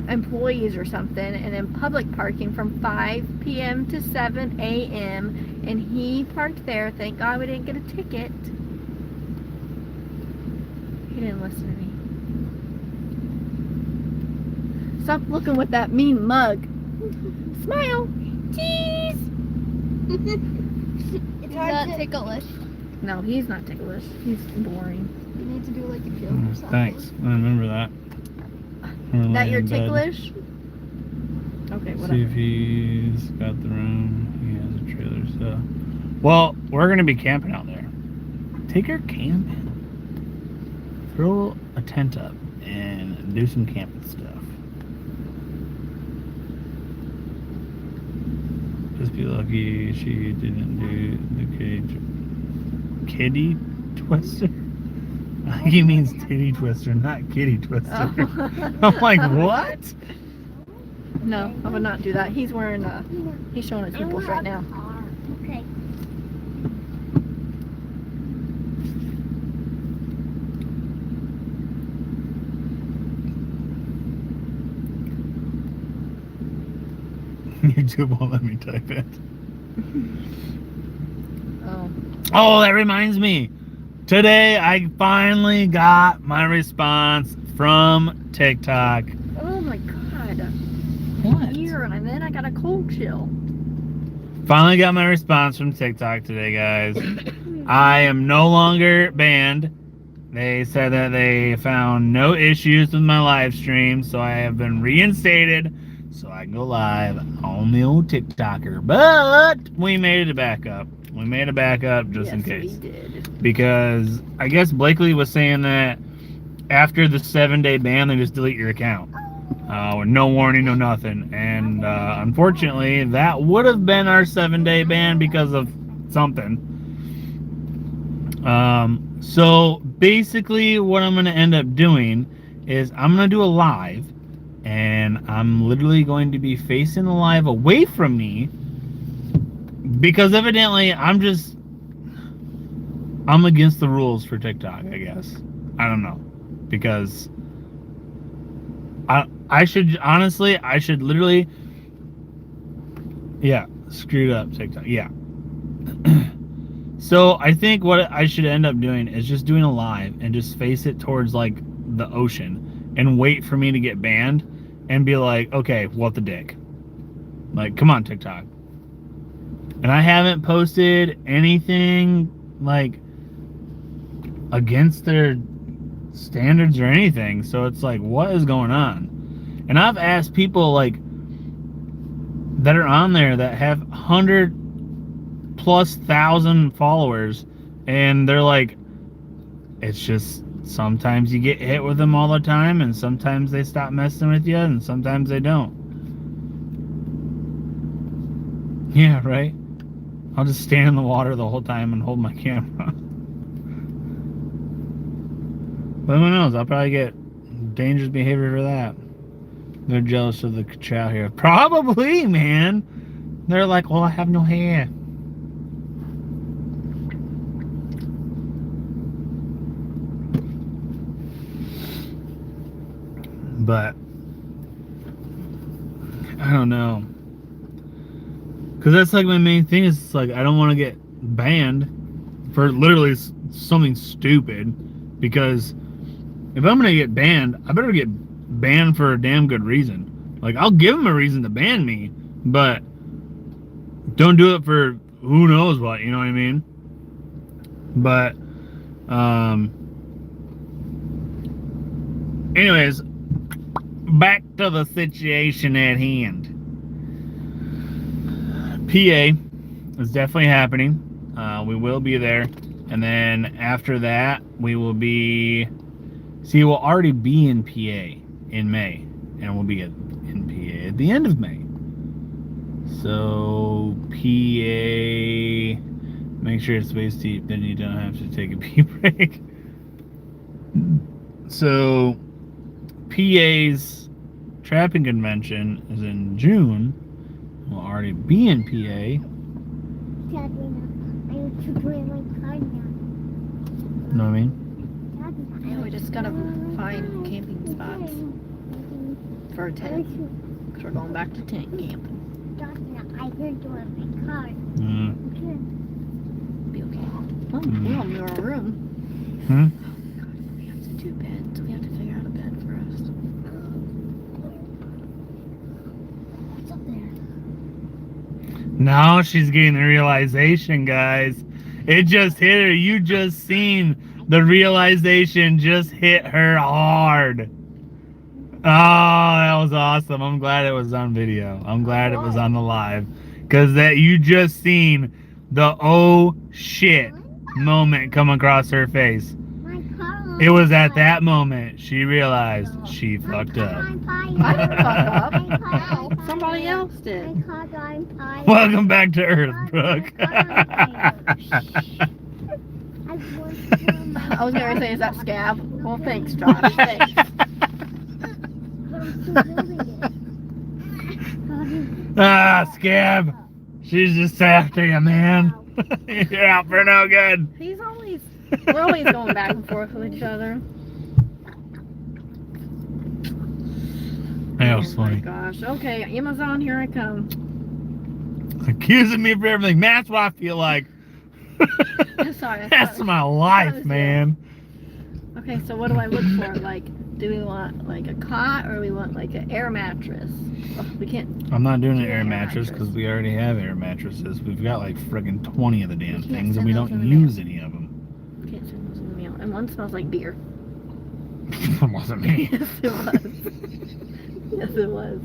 employees or something, and then public parking from 5 p.m. to 7 a.m. And he parked there. Thank God we didn't get a ticket. He didn't listen to me. Stop looking with that mean mug. Smile. Cheese. It's not ticklish. No, he's not ticklish. He's boring. You need to do like a joke or something. Thanks. I remember that. We're That laying you're in bed. ticklish? Okay, See whatever. if he's got the room. He has a trailer, so. Well, we're gonna be camping out there. Take her camping. Throw a tent up and do some camping stuff. Just be lucky she didn't do the kitty twister. He means titty twister, not kitty twister. Oh. I'm like, what? No, I would not do that. He's wearing he's showing his nipples right now. Okay. YouTube won't let me type it. Oh. Oh, that reminds me. Today I finally got my response from TikTok. Oh my god. What? Here, and then I got a cold chill. Finally got my response from TikTok today, guys. I am no longer banned. They said that they found no issues with my live stream, so I have been reinstated so I can go live on the old TikToker. But we made it back up. We made it back up just in case. We did. Because I guess Blakely was saying that after the 7-day ban, they just delete your account. With no warning, no nothing. And unfortunately, that would have been our 7-day ban because of something. So basically what I'm going to end up doing is I'm going to do a live and I'm literally going to be facing the live away from me because evidently I'm against the rules for TikTok, I guess. I don't know. Because I should literally, yeah, screwed up TikTok. Yeah. So I think what I should end up doing is just doing a live and just face it towards like the ocean and wait for me to get banned and be like, okay, what the dick? Like, come on, TikTok. And I haven't posted anything like against their standards or anything, so it's like, what is going on? And I've asked people like that are on there that have 100,000+ followers, and they're like, it's just sometimes you get hit with them all the time, and sometimes they stop messing with you, and sometimes they don't. Yeah, right. I'll just stand in the water the whole time and hold my camera. But who knows? I'll probably get dangerous behavior for that. They're jealous of the chow here. Probably, man. They're like, well, I have no hair. But I don't know. Because that's like my main thing is like, I don't want to get banned for literally something stupid. Because if I'm going to get banned, I better get banned for a damn good reason. Like, I'll give them a reason to ban me, but don't do it for who knows what, you know what I mean? But, anyways, back to the situation at hand. PA is definitely happening. We will be there. And then after that, we will be... See, we'll already be in PA in May. And we'll be in PA at the end of May. So, PA... Make sure it's waist deep, then you don't have to take a pee break. So, PA's trapping convention is in June. We'll already be in PA. Dad, I need to bring my car now. You know what I mean? Yeah, we just gotta find camping spots for a tent. Because we're going back to tent camp. I can do it in my car. Be okay. Oh, we don't know our room. Hmm? We have to do beds. We have to figure out a bed for us. What's up there? Now she's getting the realization, guys. It just hit her. You just seen the realization just hit her hard. Oh, that was awesome. I'm glad it was on video. I'm glad it was on the live. Because that you just seen the oh shit moment come across her face. My car. It was at that moment she realized she fucked up. I didn't fuck up. Somebody else did. Welcome back to Earth, Brooke. I was going to say, is that Scab? Well, thanks, Josh. Thanks. Scab. She's just after you, man. You're out for no good. We're always going back and forth with each other. That was funny. Oh my gosh. Okay, Amazon, here I come. Accusing me for everything. That's what I feel like. Sorry. That's my life, man. Okay, so what do I look for? Like, do we want like a cot or we want like an air mattress? Oh, we can't. I'm not doing an Yeah, air air mattress because we already have air mattresses. We've got like friggin' 20 of the damn can't things and send we those don't in the use any of them. Can't send those in the mail. And one smells like beer. It wasn't me. Yes, it was. Yes, it was.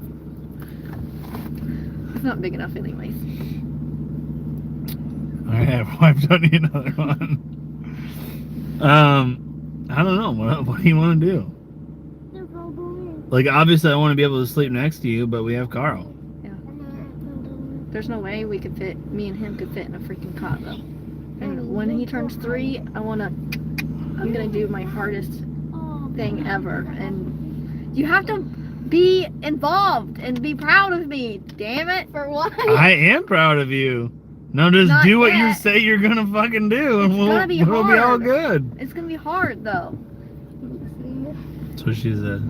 It's not big enough, anyways. I have wiped on you another one. I don't know. What do you want to do? Like, obviously, I want to be able to sleep next to you, but we have Carl. There's no way me and him could fit in a freaking cot, though. And when he turns 3, I'm gonna do my hardest thing ever. And you have to be involved and be proud of me. Damn it. For what? I am proud of you. Now just Not do what you yet. say you're gonna fucking do, and It's gonna be it'll be all hard. good. It's gonna be hard though. That's what she said.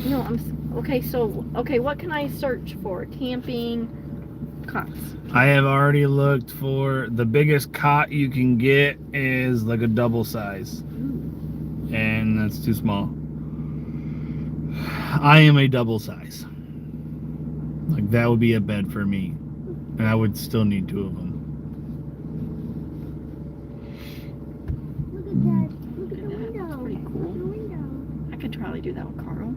No, okay. So okay, what can I search for? Camping cots. I have already looked for the biggest cot you can get is like a double size, and that's too small. I am a double size. Like that would be a bed for me, and I would still need 2 of them. Look at that. Look at the That's window. pretty cool. Look at the window. I could probably do that with Carl.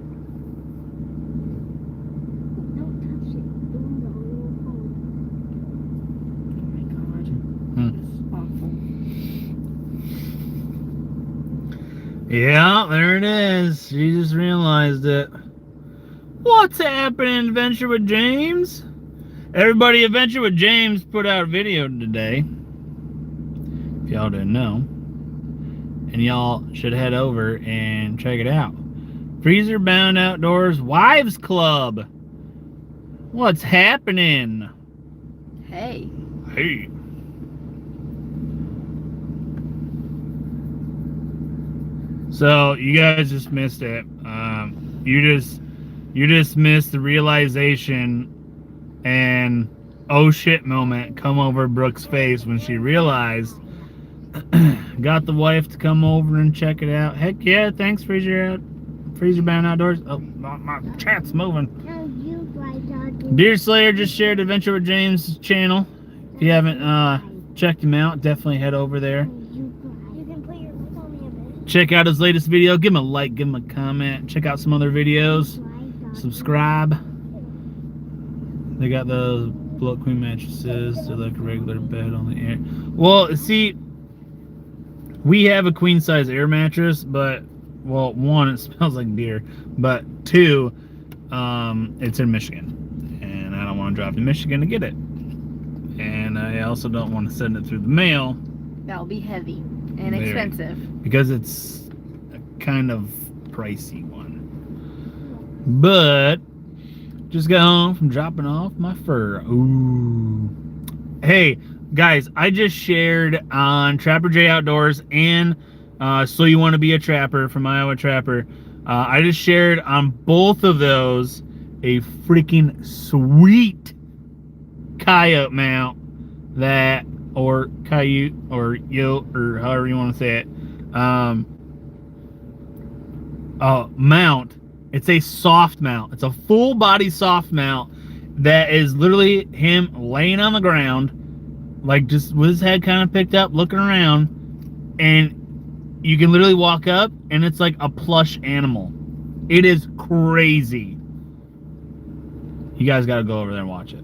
Don't touch it. The window. Oh my god. Hmm. It's awful. Yeah, there it is. She just realized it. What's happening, Adventure with James? Everybody, Adventure with James put out a video today. If y'all didn't know. And y'all should head over and check it out. Freezer Bound Outdoors Wives Club. What's happening? Hey. Hey. So you guys just missed it. You just missed the realization and oh shit moment come over Brooke's face when she realized. Got the wife to come over and check it out. Heck yeah! Thanks, Freezer Bound Outdoors. Oh, my chat's moving. Now you drive dog. Deer Slayer just shared Adventure with James' channel. If you haven't checked him out, definitely head over there. You can put your lip on me a bit. Check out his latest video. Give him a like, give him a comment. Check out some other videos. Subscribe. They got the Blood Queen mattresses. They're like a regular bed on the air. Well, see, we have a queen size air mattress, but well, 1, it smells like beer, but 2, it's in Michigan, and I don't want to drive to Michigan to get it, and I also don't want to send it through the mail That'll be heavy and Very. expensive. because it's a kind of pricey one. But just got home from dropping off my fur. Ooh. Hey, guys, I just shared on Trapper J Outdoors and So You Want to Be a Trapper from Iowa Trapper. I just shared on both of those a freaking sweet coyote mount that, or coyote, or yote, or however you want to say it. Mount. It's a soft mount. It's a full body soft mount that is literally him laying on the ground, like just with his head kind of picked up, looking around, and you can literally walk up and it's like a plush animal. It is crazy. You guys got to go over there and watch it.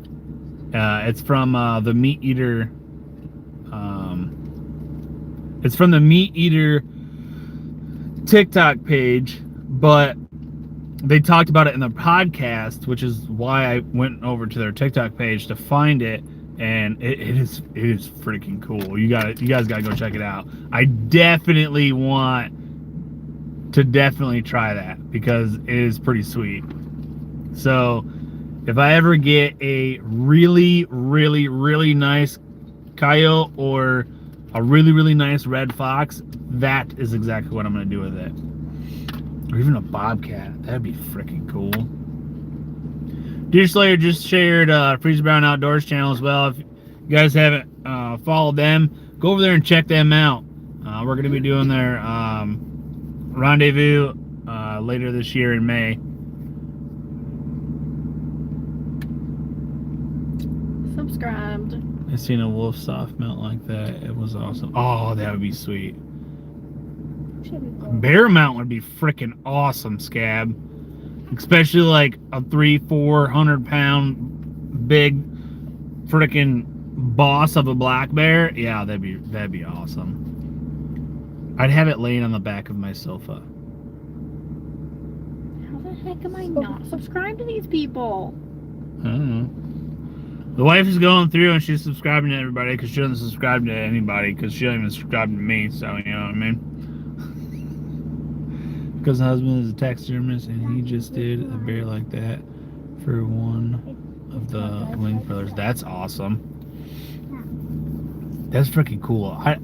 It's from the Meat Eater. It's from the Meat Eater TikTok page, but they talked about it in the podcast, which is why I went over to their TikTok page to find it, and it is freaking cool. You guys got to go check it out. I definitely want to try that because it is pretty sweet. So if I ever get a really, really, really nice coyote or a really, really nice red fox, that is exactly what I'm going to do with it. Or even a bobcat. That'd be freaking cool. Deer Slayer just shared Freezer Bound Outdoors channel as well. If you guys haven't followed them, go over there and check them out. We're going to be doing their rendezvous later this year in May. Subscribed. I seen a wolf soft mount like that. It was awesome. Oh, that would be sweet. Bear mount would be freaking awesome, Scab. Especially like a 300-400 pound big freaking boss of a black bear. Yeah, that'd be awesome. I'd have it laying on the back of my sofa. How the heck am I not subscribed to these people? I don't know. The wife is going through and she's subscribing to everybody because she doesn't subscribe to anybody because she doesn't even subscribe to me. So you know what I mean. cousin husband is a taxidermist, and he just did a bear like that for one of the Link brothers. That's awesome. That's freaking cool. I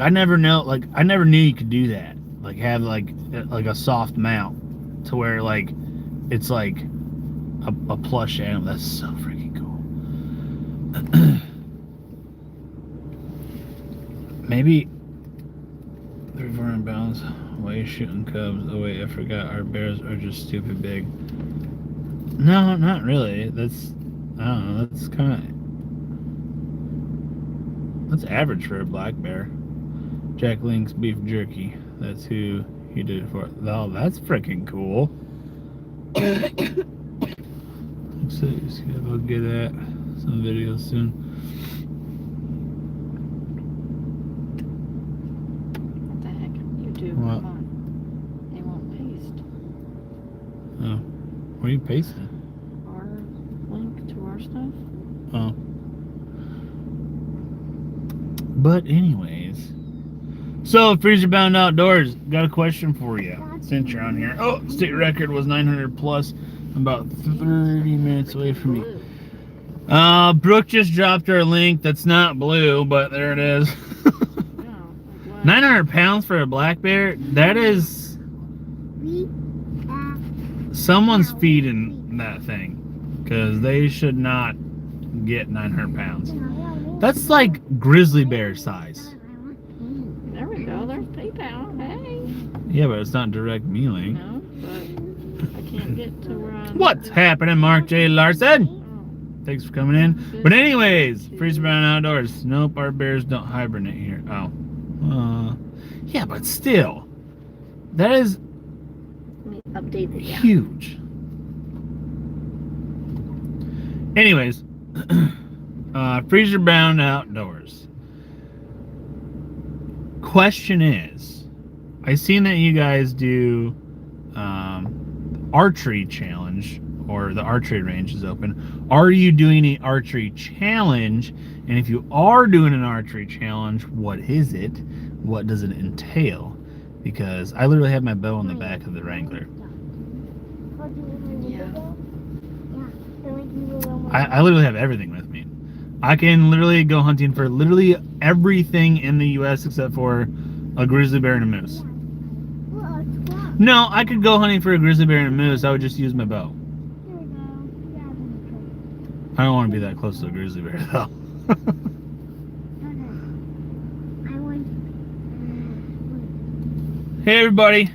never knew you could do that. Like have like a soft mount to where like it's like a plush animal. That's so freaking cool. Maybe 300 pounds. Way shooting cubs. Oh wait, I forgot. Our bears are just stupid big. No, not really. That's I don't know. That's kind of that's average for a black bear. Jack Link's beef jerky. That's who he did it for. Oh, that's freaking cool. So I'll get at some videos soon. What the heck? YouTube, What? come on. They won't paste Oh, what are you pasting? our link to our stuff. Oh. But anyways, so Freezer Bound Outdoors, got a question for you since you're on here. Oh, state record was 900 plus. I'm about 30 minutes away from me. Brooke just dropped her link. That's not blue, but there it is. No, like 900 pounds for a black bear. That is someone's feeding that thing, because they should not get 900 pounds. That's like grizzly bear size. There we go. There's PayPal. Hey. Yeah, but it's not direct mailing. No, but I can't get to where I'm. What's happening, Mark J. Larson? Oh. Thanks for coming in. But anyways, Freezer Bound Outdoors. Nope, our bears don't hibernate here. Oh. Yeah, but still. That is Let me update the app. huge. Anyways, Freezer Bound Outdoors. Question is, I seen that you guys do archery challenge, or the archery range is open. Are you doing an archery challenge? And if you are doing an archery challenge, what is it? What does it entail? Because I literally have my bow in the back of the Wrangler. I literally have everything with me. I can literally go hunting for literally everything in the U.S. except for a grizzly bear and a moose. No, I could go hunting for a grizzly bear and a moose. I would just use my bow. I don't want to be that close to a grizzly bear, though. Hey, everybody.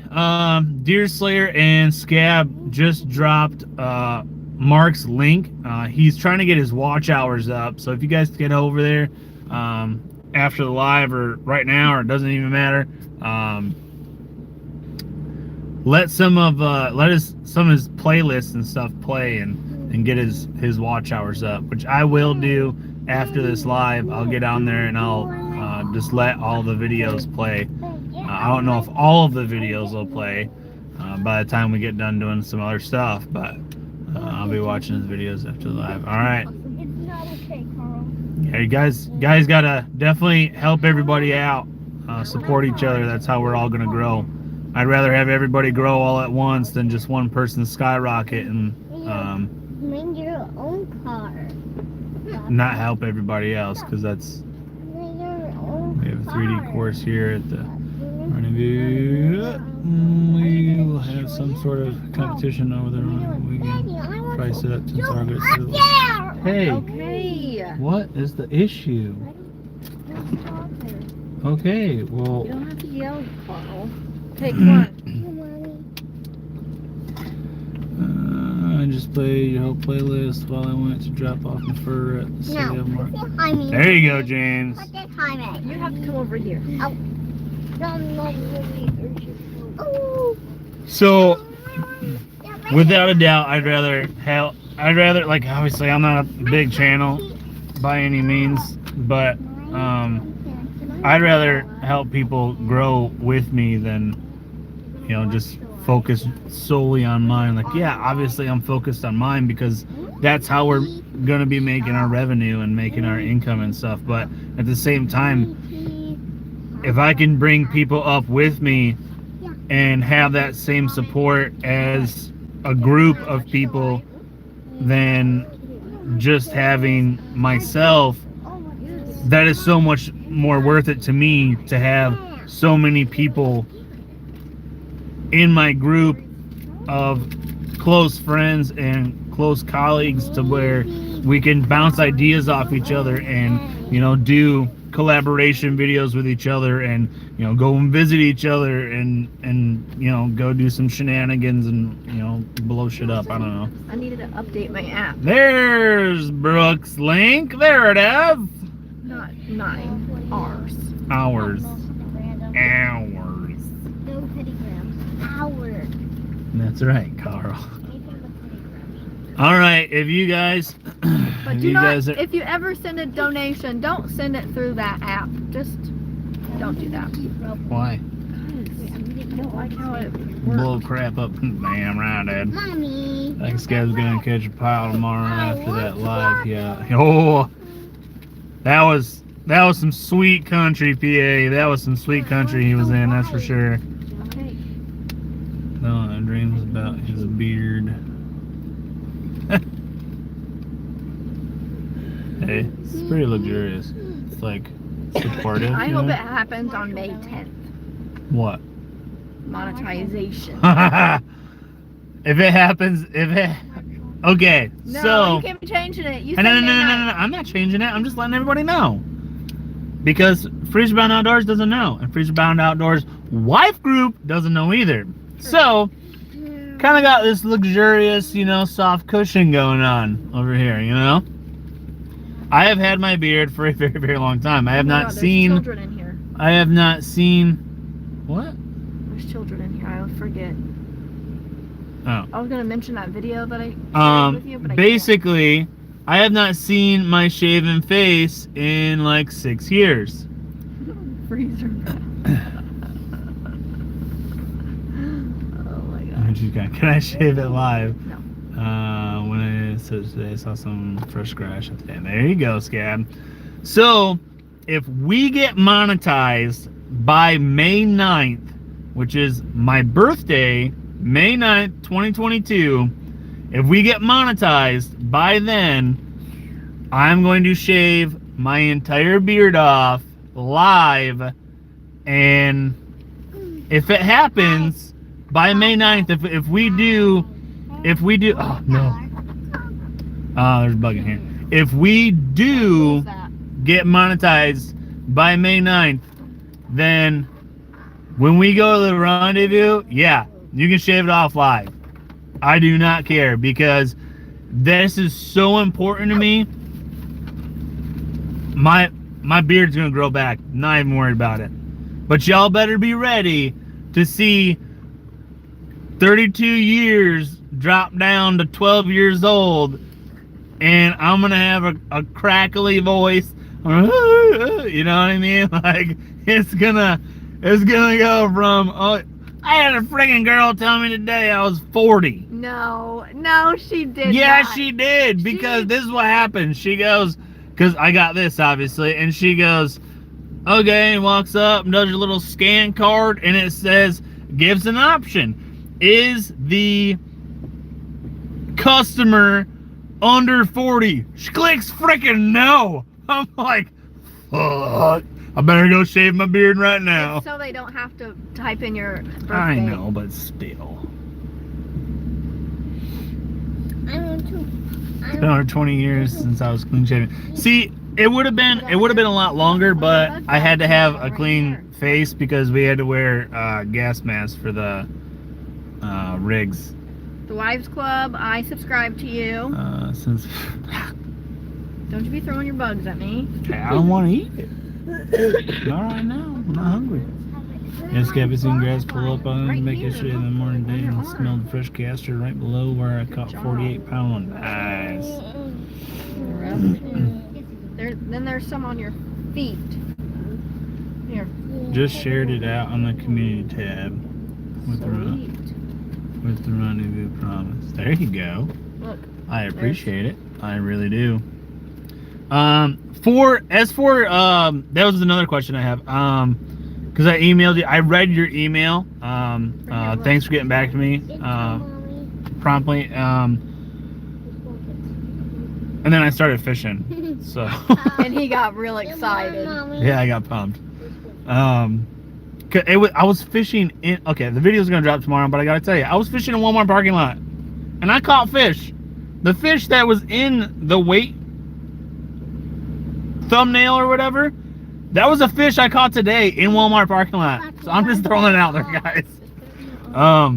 Deer Slayer and Scab just dropped Mark's link. He's trying to get his watch hours up. So if you guys get over there after the live or right now, or it doesn't even matter, let some of his playlists and stuff play and get his watch hours up, which I will do after this live. I'll get on there and I'll just let all the videos play. I don't know if all of the videos will play by the time we get done doing some other stuff, but I'll be watching his videos after the live. All right. Yeah, you guys gotta definitely help everybody out, support each other. That's how we're all gonna grow. I'd rather have everybody grow all at once than just one person skyrocket and Make your own car. not help everybody else, because that's, Make your own we have a 3D car. course here at the Rendezvous. We will have some sort of competition over there. We can price it up to target. Hey, Okay. what is the issue? Okay, well, You don't have to yell, Carl. Take one. I just played your whole playlist while I went to drop off my fur at the city of Mark. There you go, James. What's the time at? You have to come over here. Oh. So, without a doubt, I'd rather, like, obviously I'm not a big channel by any means, but I'd rather help people grow with me than, just focus solely on mine. Like, yeah, obviously I'm focused on mine because that's how we're gonna be making our revenue and making our income and stuff. But at the same time, if I can bring people up with me and have that same support as a group of people than just having myself. That is so much more worth it to me to have so many people in my group of close friends and close colleagues to where we can bounce ideas off each other and, you know, do collaboration videos with each other and, you know, go and visit each other and you know, go do some shenanigans and, you know, blow shit up. I don't know. I needed to update my app. There's Brooks' link. There it is. Not 9 hours. Hours. Random. Hours. No pentagrams. Hours. That's right, Carl. Anything but pentagrams. All right, if you guys, But if do you not, guys are, if you ever send a donation, don't send it through that app. Just don't do that. why? I don't like how it Blow works. crap up. Damn right, Dad. Mommy. This guy's gonna catch a pile tomorrow after that live. Yeah. Oh, that was some sweet country, PA. That was some sweet country he was in. That's for sure. Okay. No, I dreams about his beard. Hey, it's pretty luxurious. It's like supportive. I you hope know? it happens on May 10th. What? Monetization. If it happens, okay. No, So you can't be changing it. You no, said no, no, May no, no, 9th. no, I'm not changing it. I'm just letting everybody know. Because Freezer Bound Outdoors doesn't know, and Freezer Bound Outdoors wife group doesn't know either. So, kind of got this luxurious, you know, soft cushion going on over here, you know. I have had my beard for a very, very long time. I have Oh my not God, there's seen. children in here. I have not seen. What? There's children in here. I always forget. Oh. I was gonna mention that video that I shared with you, but I can't. Basically, I have not seen my shaven face in like 6 years. Freezer. Oh my And god. she's got, can I shave it live? No. When I said today, I saw some fresh grass at the end. There you go, Scab. So, if we get monetized by May 9th, which is my birthday, May 9th, 2022, if we get monetized by then, I'm going to shave my entire beard off live, and if it happens by May 9th, if we do, oh no, there's a bug in here. If we do What's that? get monetized by May 9th, then when we go to the rendezvous, yeah, you can shave it off live. I do not care, because this is so important to me. My beard's gonna grow back. Not even worried about it. But y'all better be ready to see 32 years drop down to 12 years old, and I'm gonna have a crackly voice. You know what I mean? Like, it's gonna go from, oh, I had a friggin' girl tell me today I was 40. No, she did Yeah, not. she did, because She- this is what happened. She goes, because I got this, obviously, and she goes, okay, and walks up and does a little scan card, and it says, gives an option. Is the customer under 40? She clicks freaking no. I'm like, fuck. I better go shave my beard right now. So they don't have to type in your birthday. I know, but still. I want to. It's been over 20 years since I was clean shaven. See, it would have been a lot longer, but I had to have a clean face because we had to wear gas masks for the rigs. The Wives Club, I subscribe to you. Since Don't you be throwing your bugs at me. I don't want to eat it. Not right now. I'm not hungry. Yes, Gabby seen grass pull up on it, make it shit in the morning day, and smell the fresh castor right below where I caught 48-pound one. Nice. Then there's some on your feet. Here. Just shared it out on the community tab with the rendezvous promise. There you go. Look. I appreciate it. I really do. That was another question I have. because I emailed you. I read your email. Thanks for getting back to me promptly. And then I started fishing. So And he got real excited. yeah, I got pumped. I was fishing in. Okay, the video's gonna drop tomorrow, but I gotta tell you, I was fishing in Walmart parking lot, and I caught fish. The fish that was in the weight thumbnail or whatever, that was a fish I caught today in Walmart parking lot. So I'm just throwing it out there, guys. Got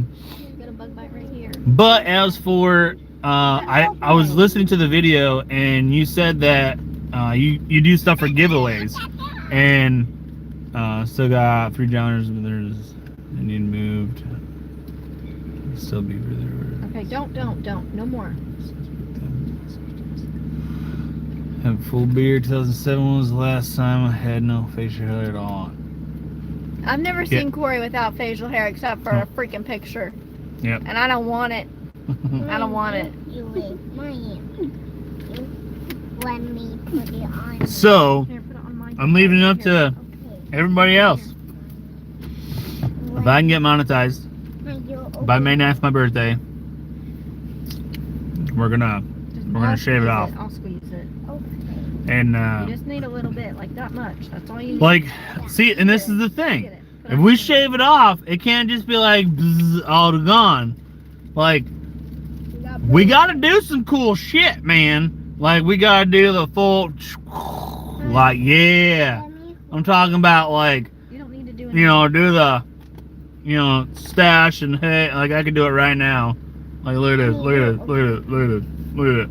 a bug bite right here. But as for I was listening to the video, and you said that you do stuff for giveaways, and still got 3 drowners, but there's Indian moved. Still be there. Okay, don't. No more. Have full beard. 2007 was the last time I had no facial hair at all. I've never seen Corey without facial hair except for a freaking picture. Yep. And I don't want it. I don't want it. Let me put it on. So Here, put it on my I'm leaving it up to Okay. everybody else. If I can get monetized by May 9th, my birthday, we're gonna shave it off. I'll squeeze it. and You just need a little bit, like that much. That's all you need. like, see, and this is the thing. Get it. Put it If on we your- shave it off, it can't just be like bzz, all gone. Like, we gotta do some cool shit, man. Like, we gotta do the full, like, yeah. I'm talking about, like, You don't need to do you know, do the, you know, stash and hey, like, I could do it right now. Like, look at this, look at this, look at this, look at this, look at it.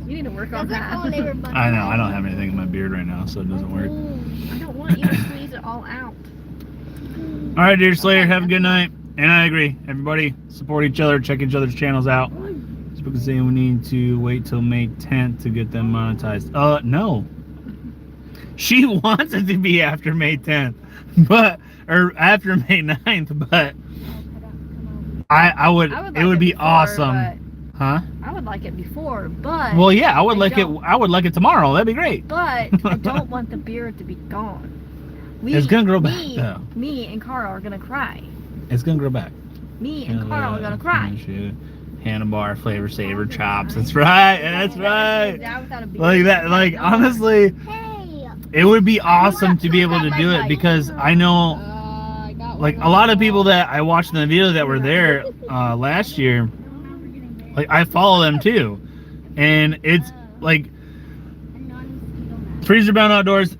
You need to work on that. I know, I don't have anything in my beard right now, so it doesn't work. I don't want you to squeeze it all out. All right, dear Slayer, have a good night. And I agree. Everybody support each other, check each other's channels out. Facebook is saying we need to wait till May 10th to get them monetized. No. She wants it to be after May 10th, or after May 9th, but I would I would it like would be before, awesome. Huh? but I would like it before, but Well, yeah, I would like it. don't. I would like it tomorrow. That'd be great. but I don't want the beard to be gone. It's gonna grow back, though. Me and Carl are gonna cry. It's gonna grow back. Me and Carl are gonna cry. Handlebar flavor saver chops. That's right. That's right. That without a beard. Like that. Like, No. honestly, Hey. it would be awesome to be able to do it, because I know, like, a lot of people that I watched in the video that were there last year, like, I follow them too, and it's like Freezer Bound Outdoors.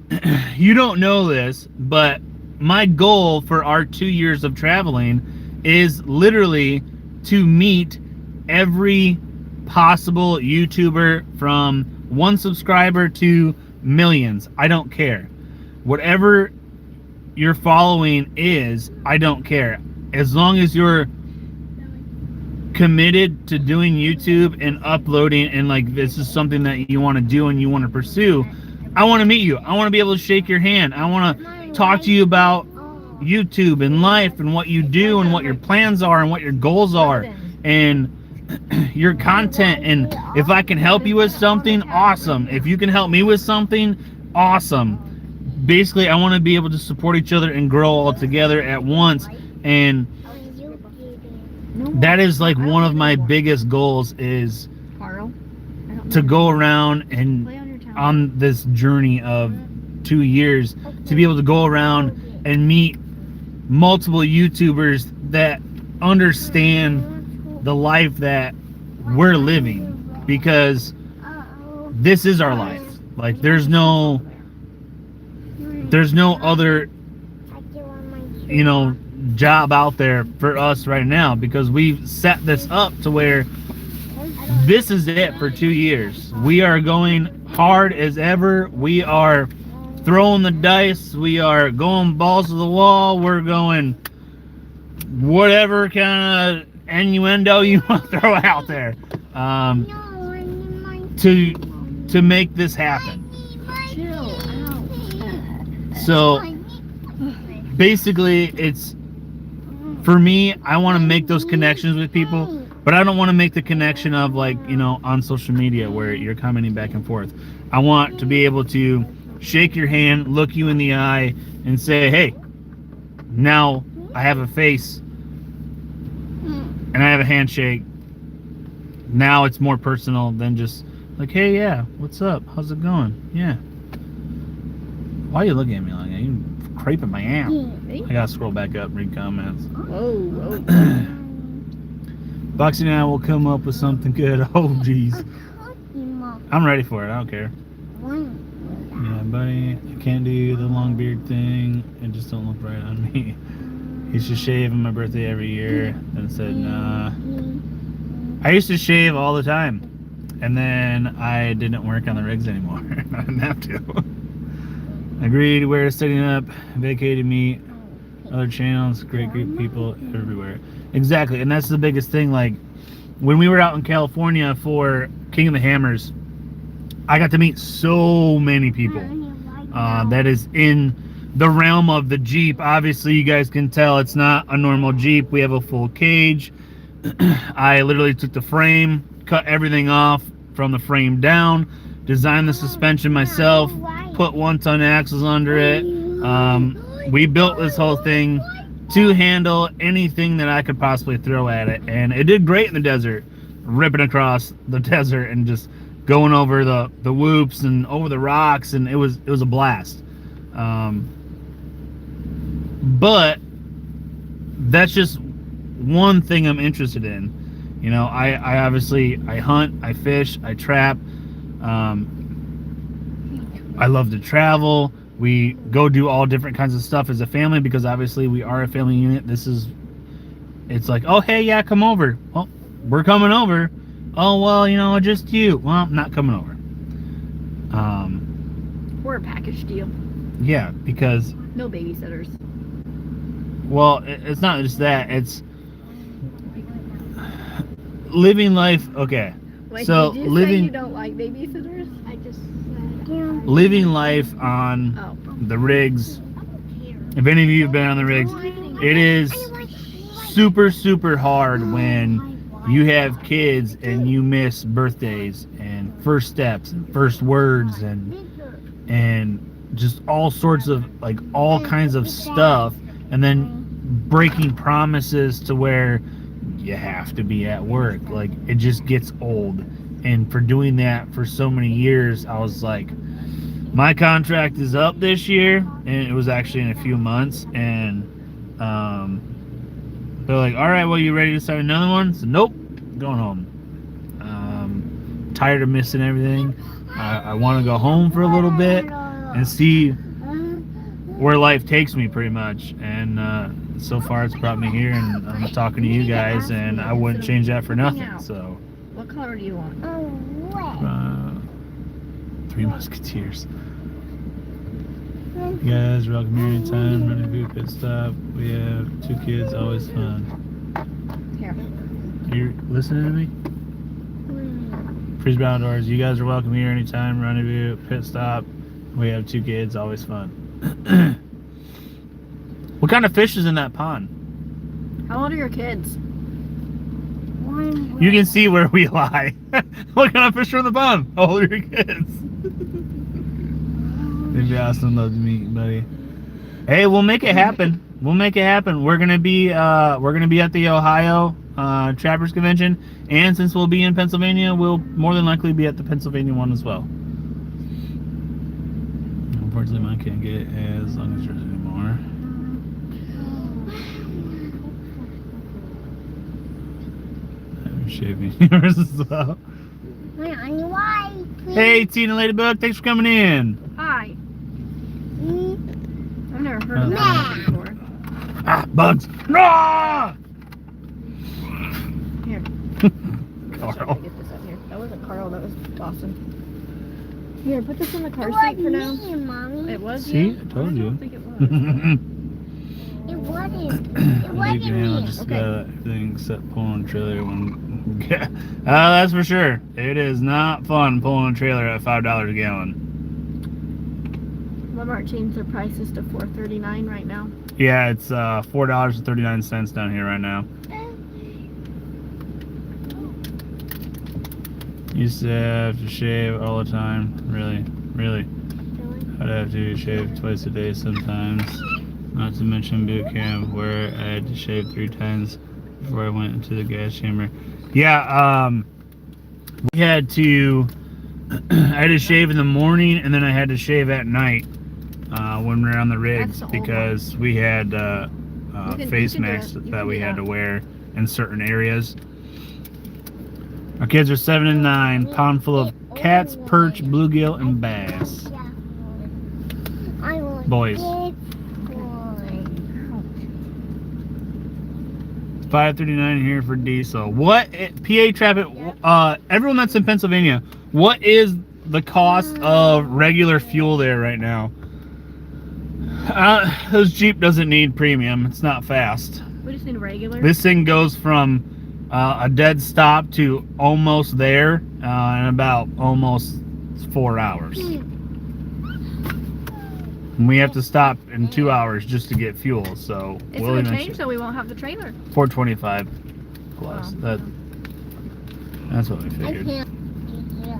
You don't know this, but my goal for our 2 years of traveling is literally to meet every possible YouTuber, from 1 subscriber to millions. I don't care. Whatever your following is, I don't care. As long as you're committed to doing YouTube and uploading, and like, this is something that you want to do and you want to pursue, I want to meet you. I want to be able to shake your hand. I want to talk to you about YouTube and life and what you do and what your plans are and what your goals are and your content. And if I can help you with something, awesome. If you can help me with something, awesome. Basically, I want to be able to support each other and grow all together at once. And that is like one of my biggest goals, is Carl, I don't to know. go around and Lay on your towel. on this journey of 2 years, to be able to go around and meet multiple YouTubers that understand the life that we're living, because this is our life. Like, there's no other, you know, job out there for us right now, because we've set this up to where this is it for 2 years. We are going hard as ever. We are throwing the dice. We are going balls to the wall. We're going whatever kind of innuendo you want to throw out there, to make this happen. Chill out. So basically, it's, for me, I want to make those connections with people, but I don't want to make the connection of, like, you know, on social media where you're commenting back and forth. I want to be able to shake your hand, look you in the eye, and say, hey, now I have a face and I have a handshake. Now it's more personal than just like, hey, yeah, what's up? How's it going? Yeah. Why are you looking at me like that? You craping my ass. Me? I gotta scroll back up and read comments. Whoa. Boxing and I will come up with something good. Oh, jeez. I'm ready for it. I don't care. Yeah, buddy, I can't do the long beard thing. It just don't look right on me. He should shave on my birthday every year. Then said, nah. I used to shave all the time. And then I didn't work on the rigs anymore. I didn't have to. Agreed, we're setting up, vacated meet, other channels, great group of people everywhere. Exactly, and that's the biggest thing. Like, when we were out in California for King of the Hammers, I got to meet so many people that is in the realm of the Jeep. Obviously, you guys can tell it's not a normal Jeep. We have a full cage. I literally took the frame, cut everything off from the frame down, designed the suspension myself, put 1-ton axles under it. We built this whole thing to handle anything that I could possibly throw at it, and it did great in the desert, ripping across the desert and just going over the whoops and over the rocks, and it was a blast. But that's just one thing I'm interested in. You know, I obviously hunt, I fish, I trap. I love to travel. We go do all different kinds of stuff as a family because obviously we are a family unit. It's like, oh, hey, yeah, come over. Well, we're coming over. Oh, well, you know, just you. Well, I'm not coming over. We're a package deal. Yeah, because, No babysitters. well, it's not just that. It's living life. Okay. Wait, So, did you say living- you don't like babysitters? I just said. Living life on Oh. the rigs. If any of you have been on the rigs, it is super, super hard when you have kids and you miss birthdays and first steps and first words and just all sorts of, like, all kinds of stuff, and then breaking promises to where you have to be at work. Like, it just gets old. And for doing that for so many years, I was like, my contract is up this year, and it was actually in a few months, and they're like, all right, well, you ready to start another one? So, nope, going home. Tired of missing everything. I want to go home for a little bit and see where life takes me, pretty much. And so far, it's brought me here, and I'm talking to you guys, and I wouldn't change that for nothing. So, What color do you want? Three Musketeers. You guys are welcome here anytime. Rendezvous pit stop. We have 2 kids, always fun. Here. You're listening to me? Freeze Brown Doors. You guys are welcome here anytime. Rendezvous pit stop. We have 2 kids, always fun. What kind of fish is in that pond? How old are your kids? You can see where we lie. What kind of fish are in the pond? How old are your kids? Maybe Austin loves me, buddy. Hey, we'll make it happen. We'll make it happen. We're gonna be at the Ohio Trappers Convention, and since we'll be in Pennsylvania, we'll more than likely be at the Pennsylvania one as well. Unfortunately, mine can't get as long as yours anymore. I'm shaving yours as well. Hey, Tina Ladybug, thanks for coming in. Hi. I've never heard of that before. Ah, bugs. Ah! Here. Carl. Get this up here. That wasn't Carl, that was Dawson. Here, put this in the car seat for now. Mommy. It was See? you? I told I you. don't think it was. It wasn't. It You wasn't can handle me. just Okay. about everything except pulling a trailer when. Yeah. That's for sure. It is not fun pulling a trailer at $5 a gallon. Walmart changed their prices to $4.39 right now. Yeah, it's $4.39 down here right now. You used to have to shave all the time. Really? I'd have to shave twice a day sometimes. Not to mention boot camp where I had to shave 3 times before I went into the gas chamber. Yeah, we had to. I had to shave in the morning and then I had to shave at night when we were on the rigs That's the old because we had face can do masks it. You that can we do had that. to wear in certain areas. Our kids are 7 and 9. Pond full of cats, perch, bluegill, and bass. Yeah. I want Boys. this one. 5.39 here for diesel. What PA traffic? Everyone that's in Pennsylvania, what is the cost of regular fuel there right now? This Jeep doesn't need premium. It's not fast. We just need regular. This thing goes from a dead stop to almost there in about almost 4 hours. And we have to stop in 2 hours just to get fuel. So It's we'll gonna even change, so we won't have the trailer. 425 plus. Wow. That's what we I figured. can't. Yeah.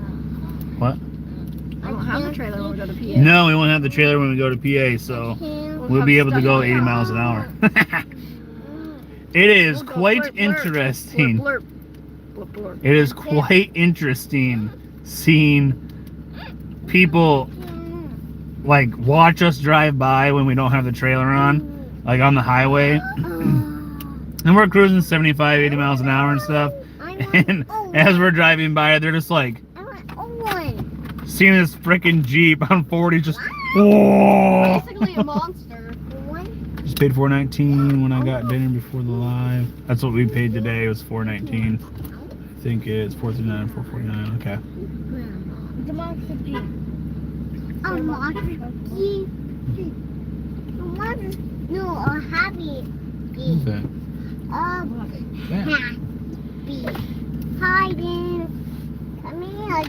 What? We won't have the trailer when we go to PA. No, we won't have the trailer when we go to PA, so we'll have be to able to stuff go in the 80 car. miles an hour. It is We'll go quite blurp, blurp, interesting. blurp, blurp, blurp, blurp. It is quite interesting seeing people like watch us drive by when we don't have the trailer on, like on the highway. And we're cruising 75, 80 miles an hour and stuff. And as we're driving by, they're just like I want Owen. seeing this freaking Jeep on 40 just, whoa. Basically a monster. Owen. Just paid $4.19 when I got dinner before the live. That's what we paid today. It was $4.19. I think it's $4.39, $4.49. Okay. The monster Jeep. A monster Jeep. No, a happy Jeep. Okay. Happy. Hiding. Come here.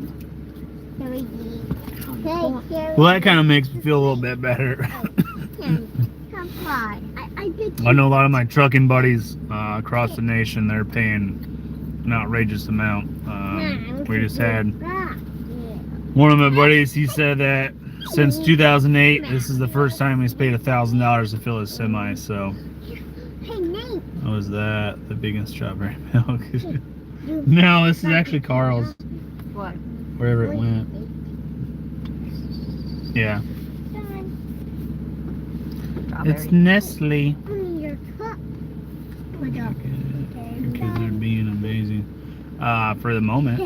Well, that kind of makes me feel a little bit better. Come fly. I did. I know a lot of my trucking buddies across the nation, they're paying an outrageous amount. We just had one of my buddies, he said that since 2008, this is the first time he's paid $1,000 to fill his semi, so Hey, Nate. what was that? The vegan strawberry milk. No, this is actually Carl's, What? wherever it went. Yeah. It's Strawberry. Nestle. Your cup. Your kids are being amazing. For the moment.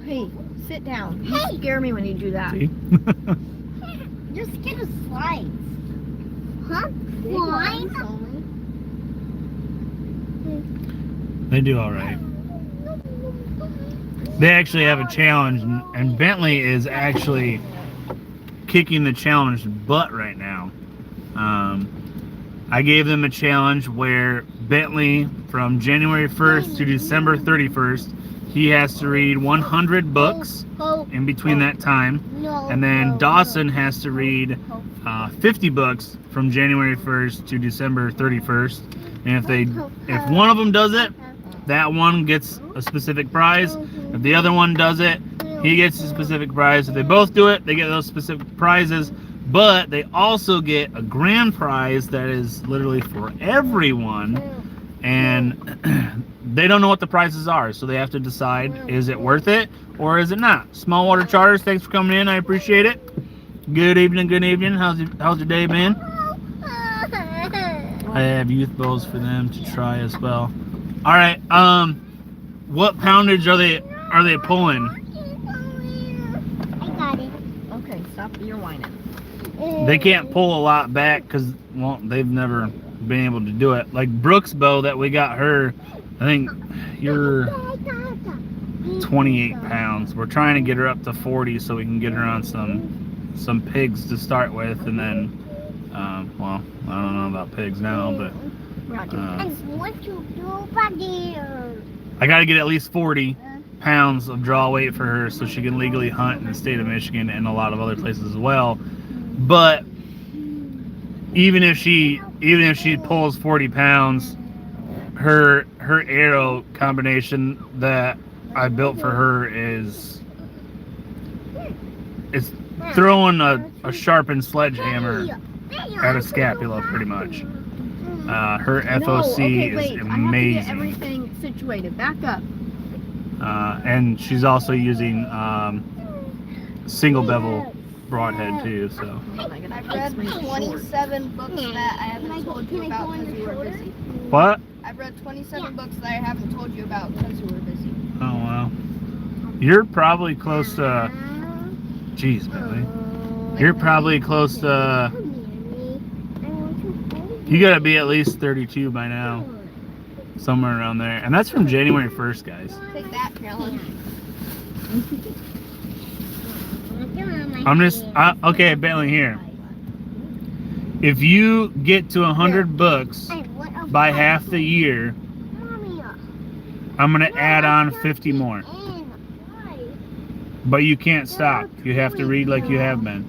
Hey, sit down. You Hey. scare me when you do that. See? Just get a slice. Huh? Wine? They do all right. They actually have a challenge, and Bentley is actually kicking the challenge butt right now. I gave them a challenge where Bentley, from January 1st to December 31st, he has to read 100 books in between that time, and then Dawson has to read 50 books from January 1st to December 31st. And if one of them does it, that one gets a specific prize. If the other one does it, he gets a specific prize. If they both do it, they get those specific prizes. But they also get a grand prize that is literally for everyone. And they don't know what the prizes are, so they have to decide, is it worth it or is it not? Small Water Charters, thanks for coming in. I appreciate it. Good evening, good evening. How's your day been? I have youth bowls for them to try as well. All right. What poundage are they pulling? I got it. Okay, stop your whining. They can't pull a lot back because, well, they've never been able to do it. Like Brooks bow that we got her, I think you're 28 pounds. We're trying to get her up to 40 so we can get her on some pigs to start with, and then, well, I don't know about pigs now, but We're not doing And what you do about there? I got to get at least 40 pounds of draw weight for her so she can legally hunt in the state of Michigan and a lot of other places as well. But even if she pulls 40 pounds, her arrow combination that I built for her is throwing a sharpened sledgehammer at a scapula, pretty much. Her FOC wait, is I have to get amazing. everything situated. Back up. And she's also using single bevel broadhead too, so. Oh my God, I've that read makes me 27 books that I haven't told you about because you were busy. What? I've read 27 books that I haven't told you about because you were busy. Oh wow. You're probably close to, jeez, Billy. You're probably close to, you gotta be at least 32 by now. Somewhere around there. And that's from January 1st, guys. Take that, Carolyn. I'm just, okay, Bentley, here. If you get to 100 books by half the year, I'm going to add on 50 more. But you can't stop. You have to read like you have been.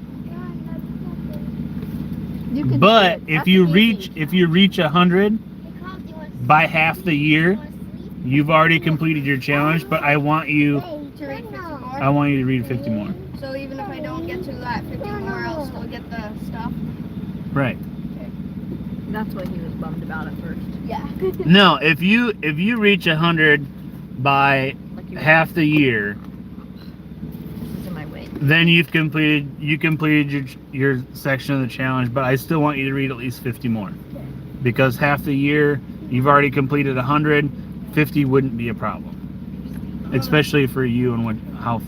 You can But do it. if That's you easy. reach 100 by half the year, you've already completed your challenge, but I want you To read 50 more. to read 50 more. So even if I don't get to that 50 more, I'll still get the stuff. Right. That's what he was bummed about at first. Yeah. No, if you reach 100 by Like you half the year, This is in my way. then you completed your section of the challenge, but I still want you to read at least 50 more. Because half the year, you've already completed 100, 50 wouldn't be a problem. Especially for you and how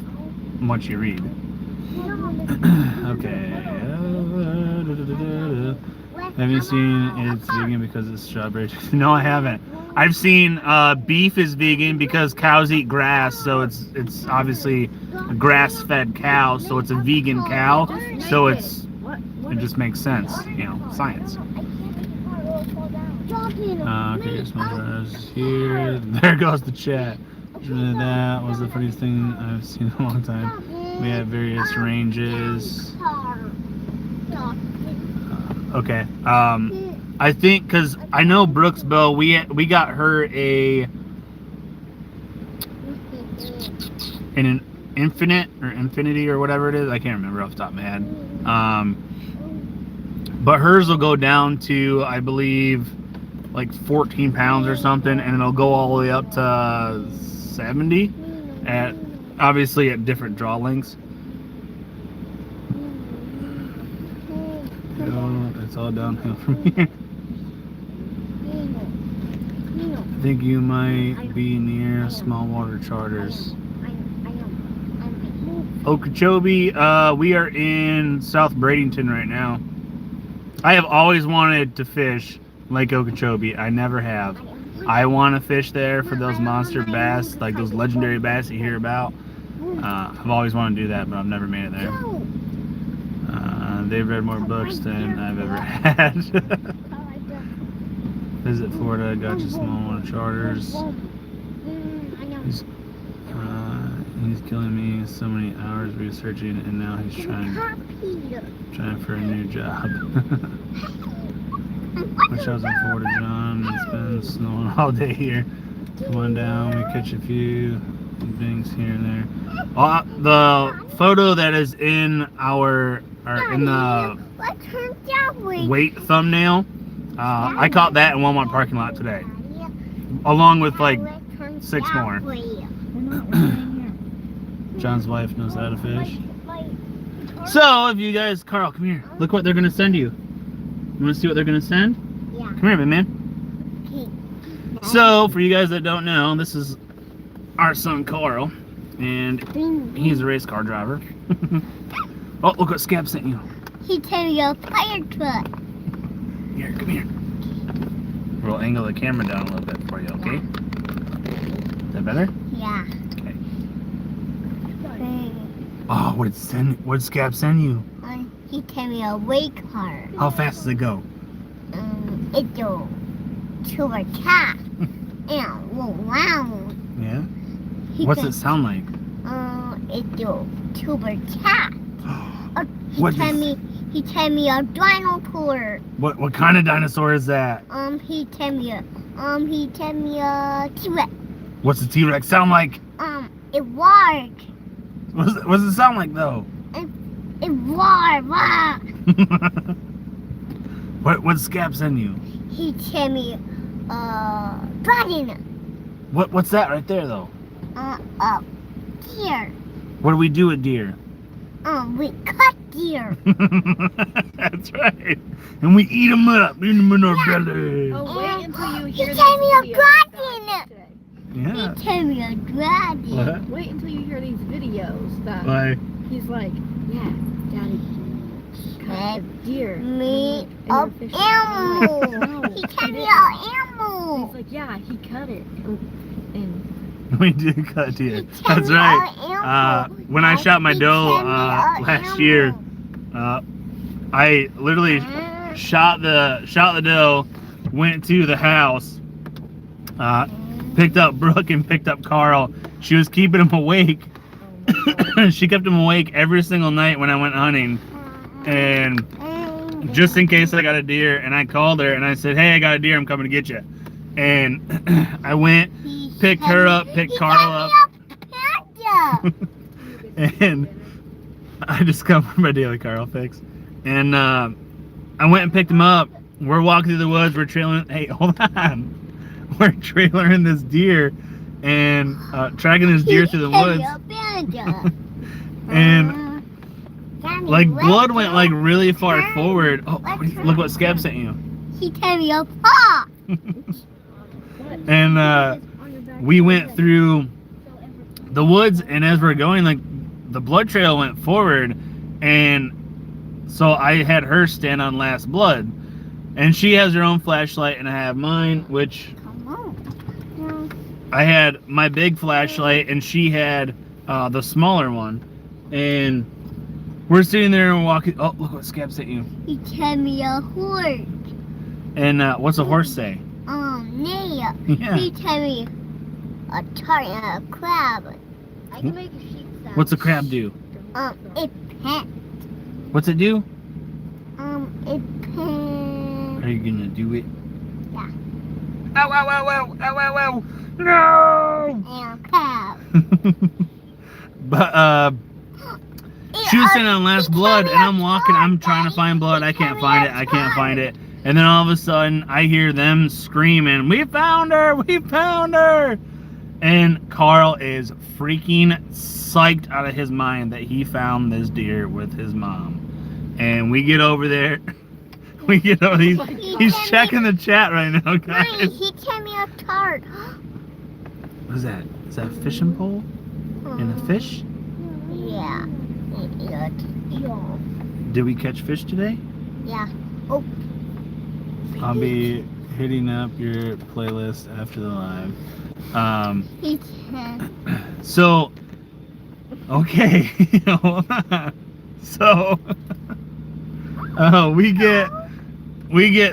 much you read. Okay. Have you seen it's vegan because it's strawberry? No, I haven't. I've seen beef is vegan because cows eat grass, so it's obviously a grass-fed cow, so it's a vegan cow. So it just makes sense, science. Okay, here's my brothers here. There goes the chat. That was the funniest thing I've seen in a long time. We have various ranges. Okay. I think because I know Brooksville, we got her an infinite or infinity or whatever it is. I can't remember off the top of my head. But hers will go down to, I believe, like 14 pounds or something, and it'll go all the way up to 70 obviously at different draw lengths. It's all downhill from here. I think you might be near small water charters. Okeechobee, we are in South Bradenton right now. I have always wanted to fish Lake Okeechobee. I never have. I want to fish there for those monster bass, like those legendary bass you hear about. I've always wanted to do that, but I've never made it there. They've read more books than I've ever had. Visit Florida, gotcha small water charters. He's killing me so many hours researching, and now he's trying for a new job. Wish I was in Florida, John. It's been snowing all day here. Come on down, we catch a few things here and there. The photo that is in in the weight thumbnail, I caught that in Walmart parking lot today, along with like 6 more. John's wife knows how to fish. So if you guys, Carl, come here. Look what they're gonna send you. You want to see what they're gonna send? Yeah. Come here, man. So for you guys that don't know, this is our son Carl, and he's a race car driver. Oh, look what Scab sent you. He told me a fire truck. Here, come here. We'll angle the camera down a little bit for you, okay? Is that better? Yeah. Okay. Oh, what did Scab send you? He told me a weight car. How fast does it go? It go to a cat and roll around. Yeah? What's it sound like? It go to a cat. What He told me a dinosaur. What kind of dinosaur is that? He told me a T-Rex. What's the T-Rex sound like? It worked. What does it sound like though? It's war. What's Scab send you? He tell me, dragon. What's that right there though? Deer. What do we do with deer? We cut deer. That's right. And we eat them up, eat them in our belly. Oh, wait until you He hear tell me a these videos dragon. that today. Yeah. He tell me a dragon. What? Wait until you hear these videos that Why? he's like, yeah, Daddy cut a deer. Me and a you're fishing. animal. No, He tell me didn't. a animal. He's like, yeah, he cut it. And We did cut deer. He tell That's me right. a animal. When I shot my He doe tell me a last year, animal. I literally shot the doe, went to the house, picked up Brooke and picked up Carl. She was keeping him awake. She kept him awake every single night when I went hunting, and just in case I got a deer. And I called her and I said, "Hey, I got a deer. I'm coming to get you." And I went, picked her up, picked Carl up, and I just come for my daily Carl fix. And I went and picked him up. We're walking through the woods. We're trailing. Hey, hold on. We're trailering this deer and tracking this deer through the woods. And like blood went like really far forward. Oh, look what Scab sent you. He tell me a paw. And we went through the woods, and as we're going, like the blood trail went forward, and so I had her stand on last blood, and she has her own flashlight and I have mine, which I had my big flashlight and she had the smaller one, and we're sitting there and walking. Oh, look what Scab sent you. He tell me a horse. And what's a horse say? Yeah. Yeah. He tell me a crab. I can make a sheep sound. What's a crab do? It pet. What's it do? It pet. Are you gonna do it? Yeah. Ow, ow, ow, ow, ow, ow, ow. No! And crab. But she was sitting on last blood, and I'm walking, I'm trying to find blood. I can't find it. I can't find it. And then all of a sudden, I hear them screaming, "We found her! We found her!" And Carl is freaking psyched out of his mind that he found this deer with his mom. And we get over there. We get over. He's checking the chat right now, Mommy, guys. he tell me a tart. What is that? Is that a fishing pole? And a fish? Yeah. Yeah. Did we catch fish today? Yeah. I'll be hitting up your playlist after the live. He tell. So, okay. So, we get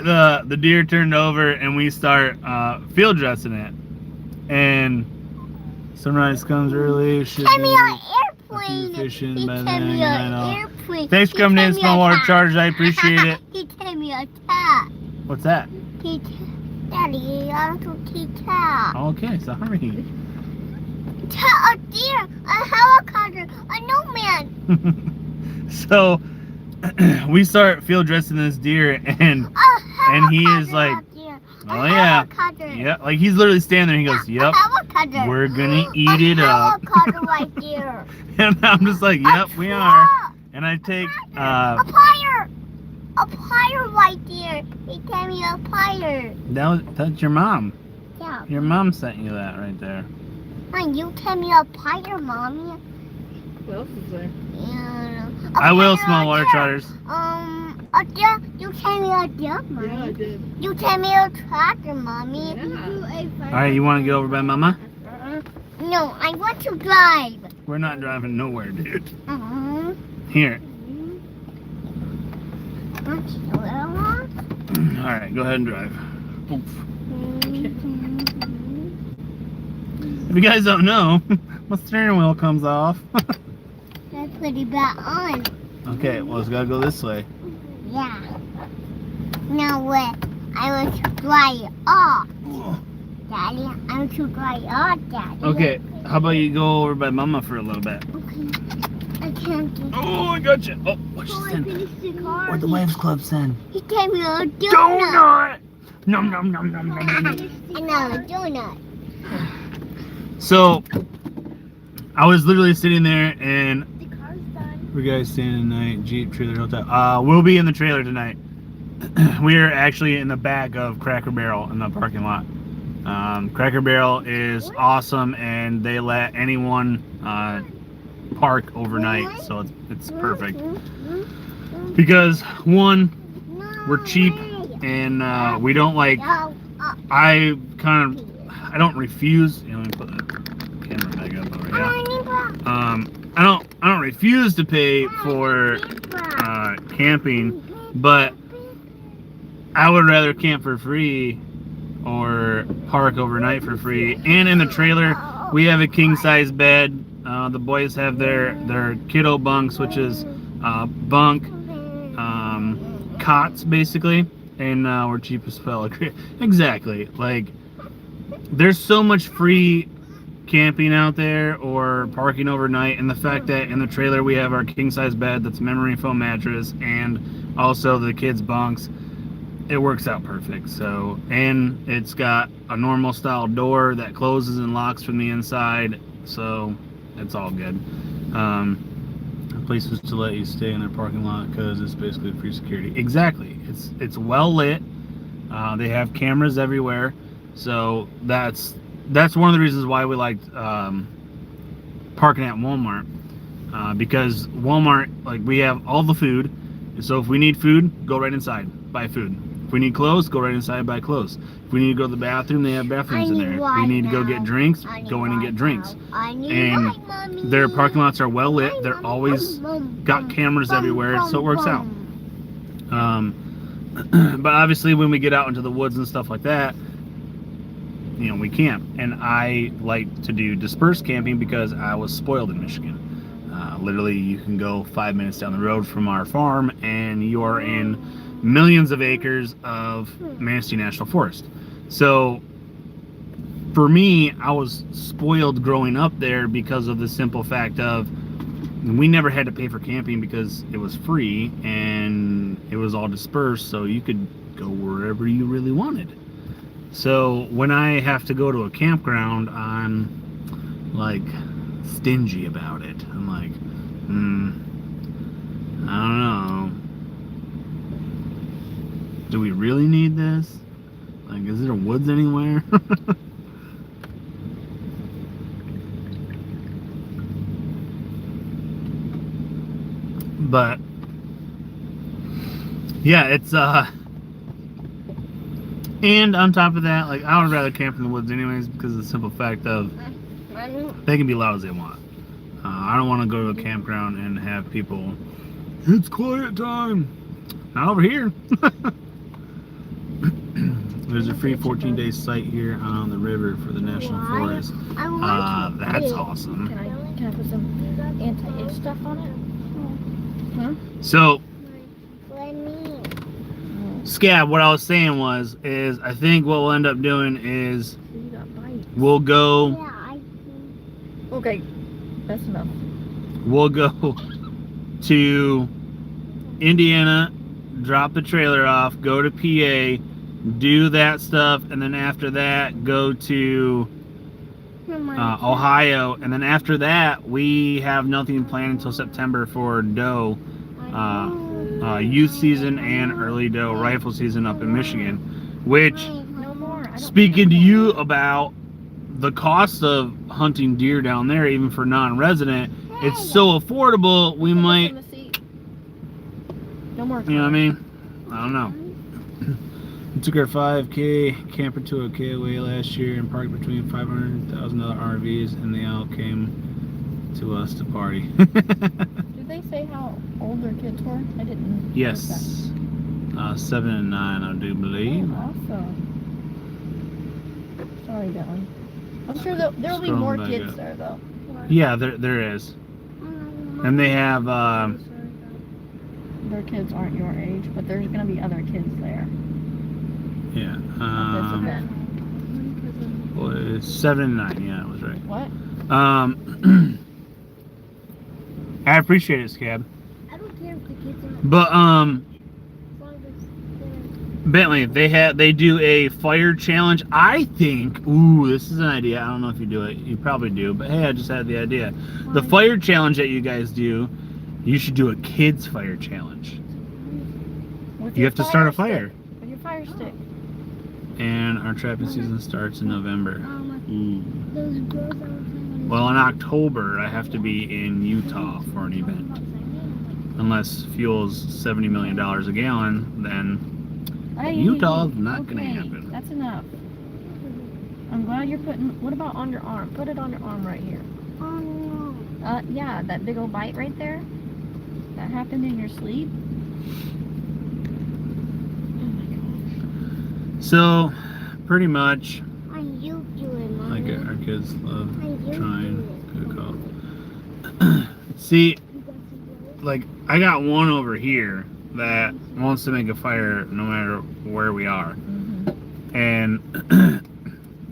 the deer turned over and we start field dressing it. And sunrise comes early. Should Tell me be an a airplane. few fishing He by tell then. me I an know. airplane. Thanks for He coming tell in, me Small a Water cat. Chargers. I appreciate it. He tell me a cat. What's that? Daddy, I want to teach cat. Okay, sorry. A deer, a helicopter, a snowman. So we start field dressing this deer, and he is like, "Oh yeah, yeah." Like he's literally standing there. He goes, "Yep, we're gonna eat it up." Helicopter right there. And I'm just like, "Yep, we are." And I take A pyre right there. He tell me a pyre. that's your mom. Yeah. Your mom sent you that right there. Mom, you tell me a pyre, mommy. what else is there? Yeah. I will, Small Water Trotters. A deer. You tell me a deer, mommy. Yeah, I did. You tell me a tractor, mommy. Yeah. All right, you want to get over by Mama? No, I want to drive. We're not driving nowhere, dude. Uh-huh. Here. Want to do it a lot? All right, go ahead and drive. Oof. If you guys don't know, my steering wheel comes off. That's pretty bad on. Okay, well, it's got to go this way. Yeah. Now what? I want to dry it off, Daddy. I want to dry it off, Daddy. Okay, how about you go over by Mama for a little bit? Okay. camping. Oh, I got you. Oh, what'd Oh, you I send? finished the car. What'd the Waves Club send? He gave me a donut. Donut! Nom nom nom nom nom nom. Another donut. So, I was literally sitting there and The car's done. we guys staying tonight, Jeep Trailer Hotel. We'll be in the trailer tonight. We are actually in the back of Cracker Barrel in the parking lot. Cracker Barrel is awesome, and they let anyone park overnight, so it's perfect. Because one, we're cheap, and we don't like. I don't refuse. You know, let me put the camera back up over here. I don't refuse to pay for camping, but I would rather camp for free or park overnight for free. And in the trailer, we have a king size bed. The boys have their kiddo bunks, which is bunk cots basically, and we're cheap as well. Exactly. Like, there's so much free camping out there or parking overnight, and the fact that in the trailer we have our king size bed that's memory foam mattress and also the kids bunks, it works out perfect. So, and it's got a normal style door that closes and locks from the inside, so it's all good. Places to let you stay in their parking lot because it's basically free security. Exactly. It's well lit. They have cameras everywhere, so that's one of the reasons why we liked parking at Walmart, because Walmart, like, we have all the food, so if we need food, go right inside, buy food. If we need clothes, go right inside, buy clothes. If we need to go to the bathroom, they have bathrooms in there. If we need to go get drinks, go in and get drinks. And their parking lots are well lit. They're always got cameras everywhere, so it works out. But obviously when we get out into the woods and stuff like that, you know, we camp. And I like to do dispersed camping because I was spoiled in Michigan. Literally, you can go 5 minutes down the road from our farm and you are in millions of acres of Manistee National Forest. So for me, I was spoiled growing up there because of the simple fact of we never had to pay for camping because it was free and it was all dispersed, so you could go wherever you really wanted. So when I have to go to a campground, I'm like stingy about it. I'm like, I don't know. Do we really need this? Like, is there woods anywhere? But yeah, it's and on top of that, like, I would rather camp in the woods anyways because of the simple fact of they can be loud as they want. I don't want to go to a campground and have people, it's quiet time. Not over here. There's a free 14-day site here on the river for the National Forest. That's awesome. Can I put some anti-itch stuff on it? Huh? So, Scab, what I was saying is I think what we'll end up doing is You got bites. we'll go Okay, that's enough. we'll go to Indiana, drop the trailer off, go to PA, do that stuff, and then after that go to Ohio, and then after that we have nothing planned until September for doe youth season and early doe rifle season up in Michigan, which, No more. I don't speaking to you about the cost of hunting deer down there, even for non-resident, it's so affordable, we Put this might, in the seat. No more. you know what I mean? I don't know. We took our 5K camper to a KOA last year and parked between $500,000 RVs, and they all came to us to party. Did they say how old their kids were? I didn't. Yes. 7 and 9, I do believe. Oh, awesome. Sorry, Dylan. I'm sure there will be Scrolling more back kids up. there, though. Yeah, there is. And they have, Their kids aren't your age, but there's going to be other kids there. yeah, At this event. well, it's 7 and 9, yeah, I was right. What? I appreciate it, Scab. I don't care if the kids are. But As long as Bentley, they do a fire challenge. I think, this is an idea. I don't know if you do it. You probably do, but hey, I just had the idea. The fire challenge that you guys do, you should do a kids fire challenge. With You your have to start a stick. fire. With your fire stick. And our trapping season starts in November. those girls that were playing. Well, in October, I have to be in Utah for an event. Unless fuel's $70 million a gallon, then Hey, Utah's not gonna okay, happen. That's enough. I'm glad you're putting. What about on your arm? Put it on your arm right here. Oh no. Yeah, that big old bite right there. That happened in your sleep. Oh my gosh. So, pretty much, Are you doing, like Mommy? our kids love Are you trying. doing? Good call. See, You got some girls? like I got one over here that wants to make a fire no matter where we are, Mm-hmm. and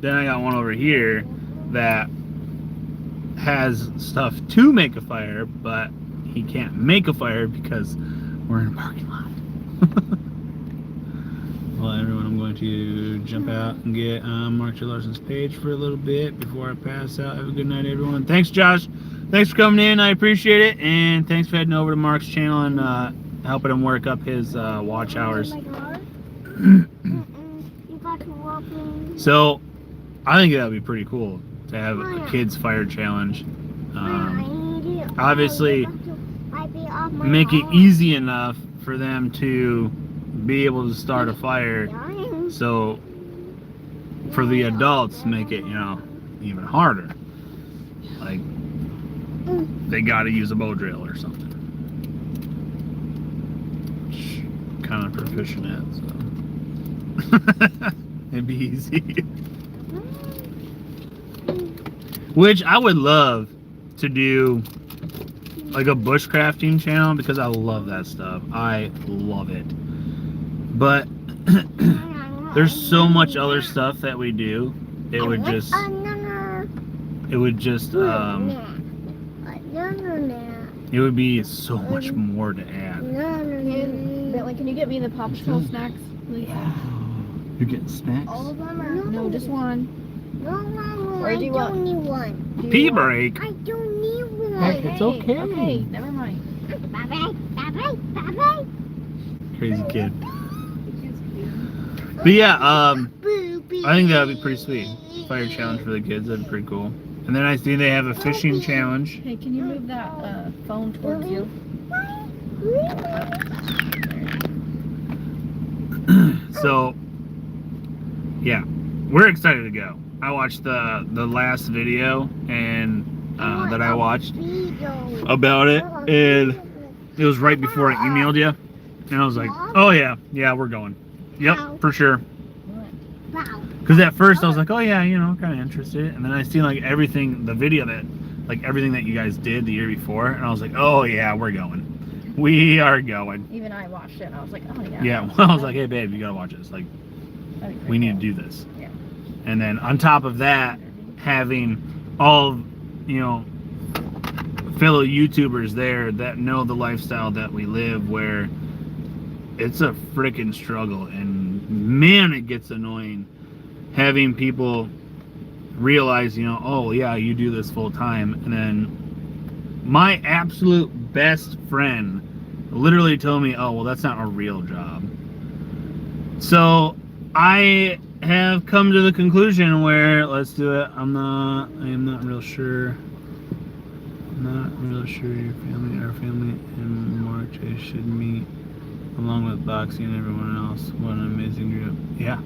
then I got one over here that has stuff to make a fire, but he can't make a fire because we're in a parking lot. Well, everyone, I'm going to jump out and get Mark J. Larson's page for a little bit before I pass out. Have a good night, everyone. Thanks, Josh. Thanks for coming in. I appreciate it. And thanks for heading over to Mark's channel and helping him work up his watch hours. Oh my God. You got to walk in. So, I think that would be pretty cool to have a kids fire challenge. Obviously, make it easy enough for them to be able to start a fire. So, for the adults, make it, even harder. Like, they got to use a bow drill or something. Which, kind of proficient at, so. It'd be easy. Which I would love to do, like a bushcrafting channel, because I love that stuff. I love it. But there's so much other stuff that we do. It would just it would be so much more to add. Bentley, can you get me the popsicle snacks, please? You're getting snacks? All of them are. No, just one. No, Mama, Or do I you don't want- need one. Do you Pee want- break. I don't need one. Heck, it's okay. Okay, never mind. Bye-bye, bye-bye, bye-bye. Crazy kid. But yeah, I think that would be pretty sweet. Fire challenge for the kids, that'd be pretty cool. And then I see they have a fishing challenge. Hey, can you move that phone towards you? So, yeah, we're excited to go. I watched the last video and that I watched about it, and it was right before I emailed you, and I was like, oh yeah, we're going. Yep, for sure. Wow. Because at first I was like, oh yeah, kind of interested, and then I seen like everything, the video that, like everything that you guys did the year before, and I was like, oh yeah, we're going. We are going. Even I watched it, and I was like, oh yeah. Yeah, well, I was like, hey babe, you gotta watch this. Like, That'd be pretty we need cool. to do this. Yeah. And then on top of that, having all, fellow YouTubers there that know the lifestyle that we live, where it's a freaking struggle, and man, it gets annoying having people realize, oh yeah, you do this full time, and then my absolute best friend literally told me, oh well, that's not a real job. So I have come to the conclusion where, let's do it. I am not real sure. Not real sure our family in March I should meet along with Boxy and everyone else. What an amazing group. Yeah.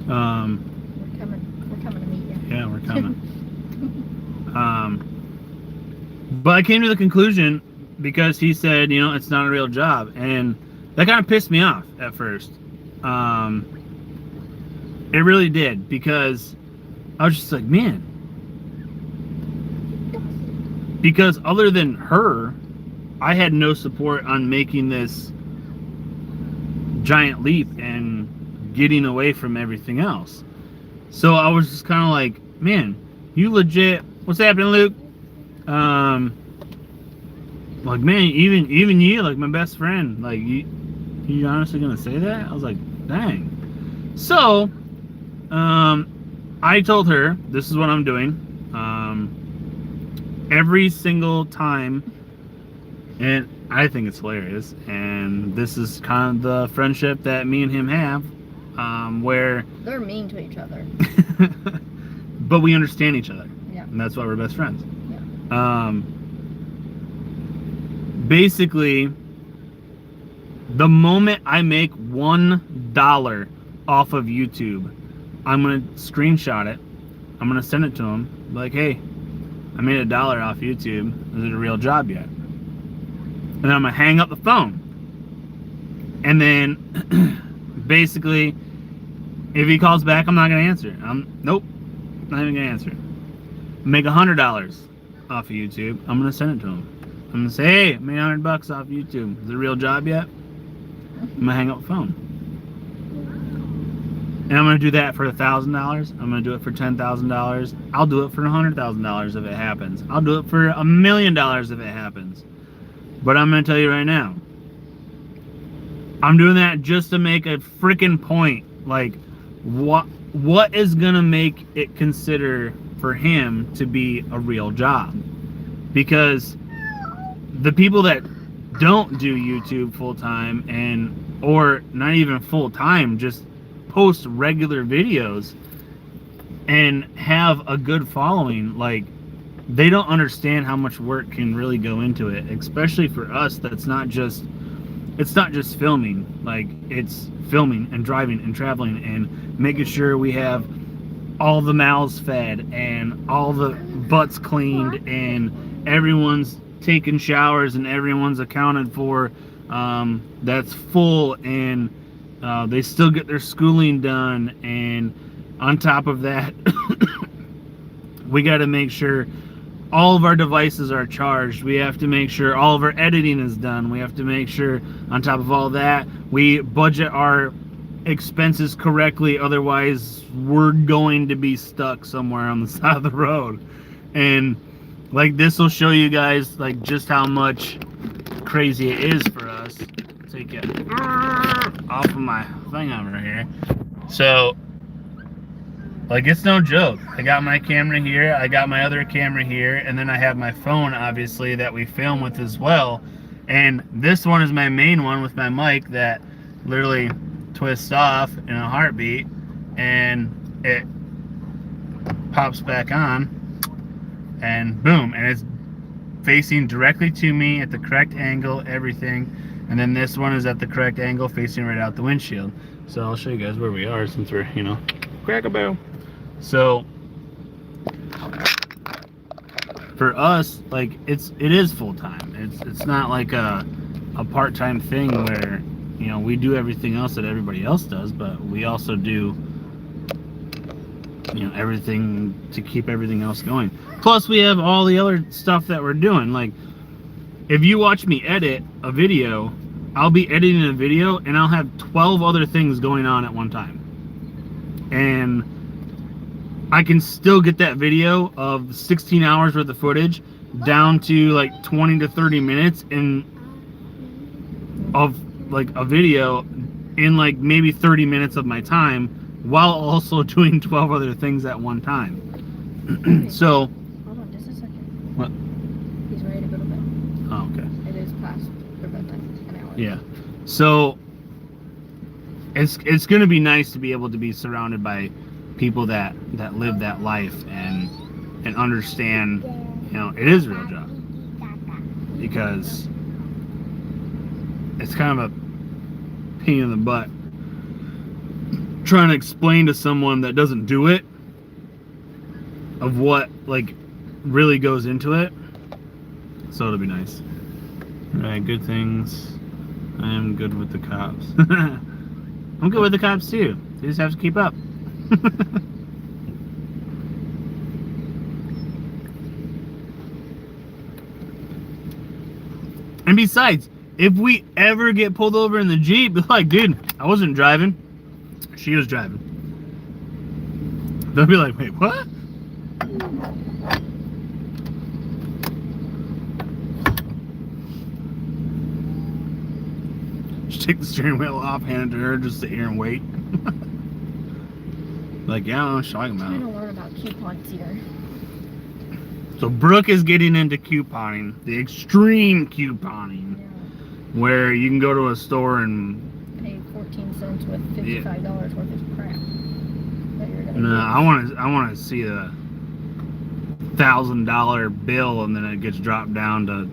We're coming to meet you. Yeah, we're coming. But I came to the conclusion because he said, it's not a real job, and that kind of pissed me off at first. It really did, because I was just like, man. Because other than her, I had no support on making this giant leap and getting away from everything else. So I was just kind of like, man, you legit, what's happening, Luke? like, man, even you, like my best friend, like you honestly gonna say that? I was like, dang. So, I told her this is what I'm doing. Every single time, and I think it's hilarious. And this is kind of the friendship that me and him have, where They're mean to each other. but we understand each other. Yeah. And that's why we're best friends. Yeah. Basically, the moment I make $1 off of YouTube, I'm gonna screenshot it. I'm gonna send it to him. Like, hey, I made $1 off YouTube. Is it a real job yet? And then I'm gonna hang up the phone. And then, basically, if he calls back, I'm not gonna answer. Nope, not even gonna answer. Make $100 off of YouTube. I'm gonna send it to him. I'm gonna say, hey, I made $100 off YouTube. Is it a real job yet? I'm gonna hang up the phone. And I'm gonna do that for $1,000. I'm gonna do it for $10,000. I'll do it for $100,000 if it happens. I'll do it for $1 million if it happens. But I'm gonna tell you right now, I'm doing that just to make a freaking point. Like, what is gonna make it consider for him to be a real job? Because the people that don't do YouTube full time, or not even full time, just post regular videos and have a good following, like, they don't understand how much work can really go into it, especially for us. It's not just filming. Like, it's filming and driving and traveling and making sure we have all the mouths fed and all the butts cleaned and everyone's taking showers and everyone's accounted for, that's full, and they still get their schooling done. And on top of that, we got to make sure all of our devices are charged. We have to make sure all of our editing is done. We have to make sure, on top of all that, we budget our expenses correctly. Otherwise, we're going to be stuck somewhere on the side of the road. And like, this will show you guys like just how much crazy it is for us. Take it off of my thing over here. So, like, it's no joke. I got my camera here, I got my other camera here, and then I have my phone, obviously, that we film with as well. And this one is my main one with my mic that literally twists off in a heartbeat, and it pops back on, and boom, and it's facing directly to me at the correct angle, everything. And then this one is at the correct angle, facing right out the windshield. So I'll show you guys where we are, since we're, crack-a-bow. So for us, like, it is full-time. It's not like a part-time thing where, we do everything else that everybody else does, but we also do, everything to keep everything else going. Plus, we have all the other stuff that we're doing. Like, if you watch me edit a video, I'll be editing a video and I'll have 12 other things going on at one time. And I can still get that video of 16 hours worth of footage down to like 20 to 30 minutes of like a video in like maybe 30 minutes of my time, while also doing 12 other things at one time. So, Hold on just a second. what? He's ready to go to bed. Oh, okay. It is past their bedtime, an hour. Yeah. So it's gonna be nice to be able to be surrounded by people that live that life and understand, it is a real job. Because it's kind of a pain in the butt trying to explain to someone that doesn't do it of what like really goes into it. So it'll be nice. Alright, good things. I am good with the cops. I'm good with the cops too. They just have to keep up. And besides, if we ever get pulled over in the Jeep, be like, dude, I wasn't driving. She was driving. They'll be like, wait, what? take the steering wheel off, hand it to her, just sit here and wait. Like, yeah, I don't know what you're talking Trying to about. learn about coupons here. So Brooke is getting into couponing, the extreme couponing, Yeah. where you can go to a store and Pay 14 cents with $55 worth of crap. That you're gonna no, use. I want to see a $1,000 bill and then it gets dropped down to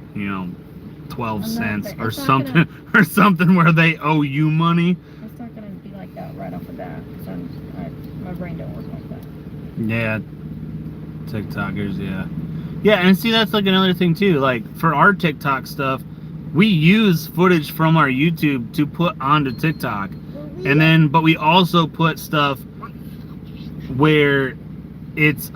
12 cents it's or not something or something where they owe you money. It's not gonna be like that right off the bat. 'Cause my brain don't work like that. Yeah, TikTokers, yeah, and see that's like another thing too. Like for our TikTok stuff, we use footage from our YouTube to put onto TikTok, and then but we also put stuff where it's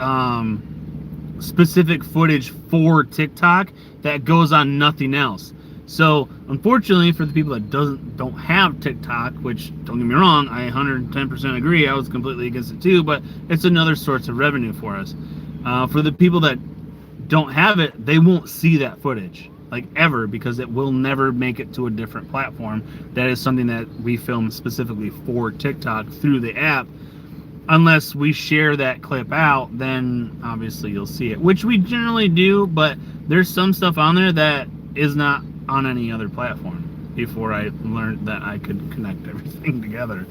specific footage for TikTok that goes on nothing else. So unfortunately for the people that don't have TikTok, which don't get me wrong, I 110% agree, I was completely against it too, but it's another source of revenue for us. For the people that don't have it, they won't see that footage like ever, because it will never make it to a different platform. That is something that we film specifically for TikTok through the app. Unless we share that clip out, then obviously you'll see it, which we generally do, but there's some stuff on there that is not on any other platform before I learned that I could connect everything together.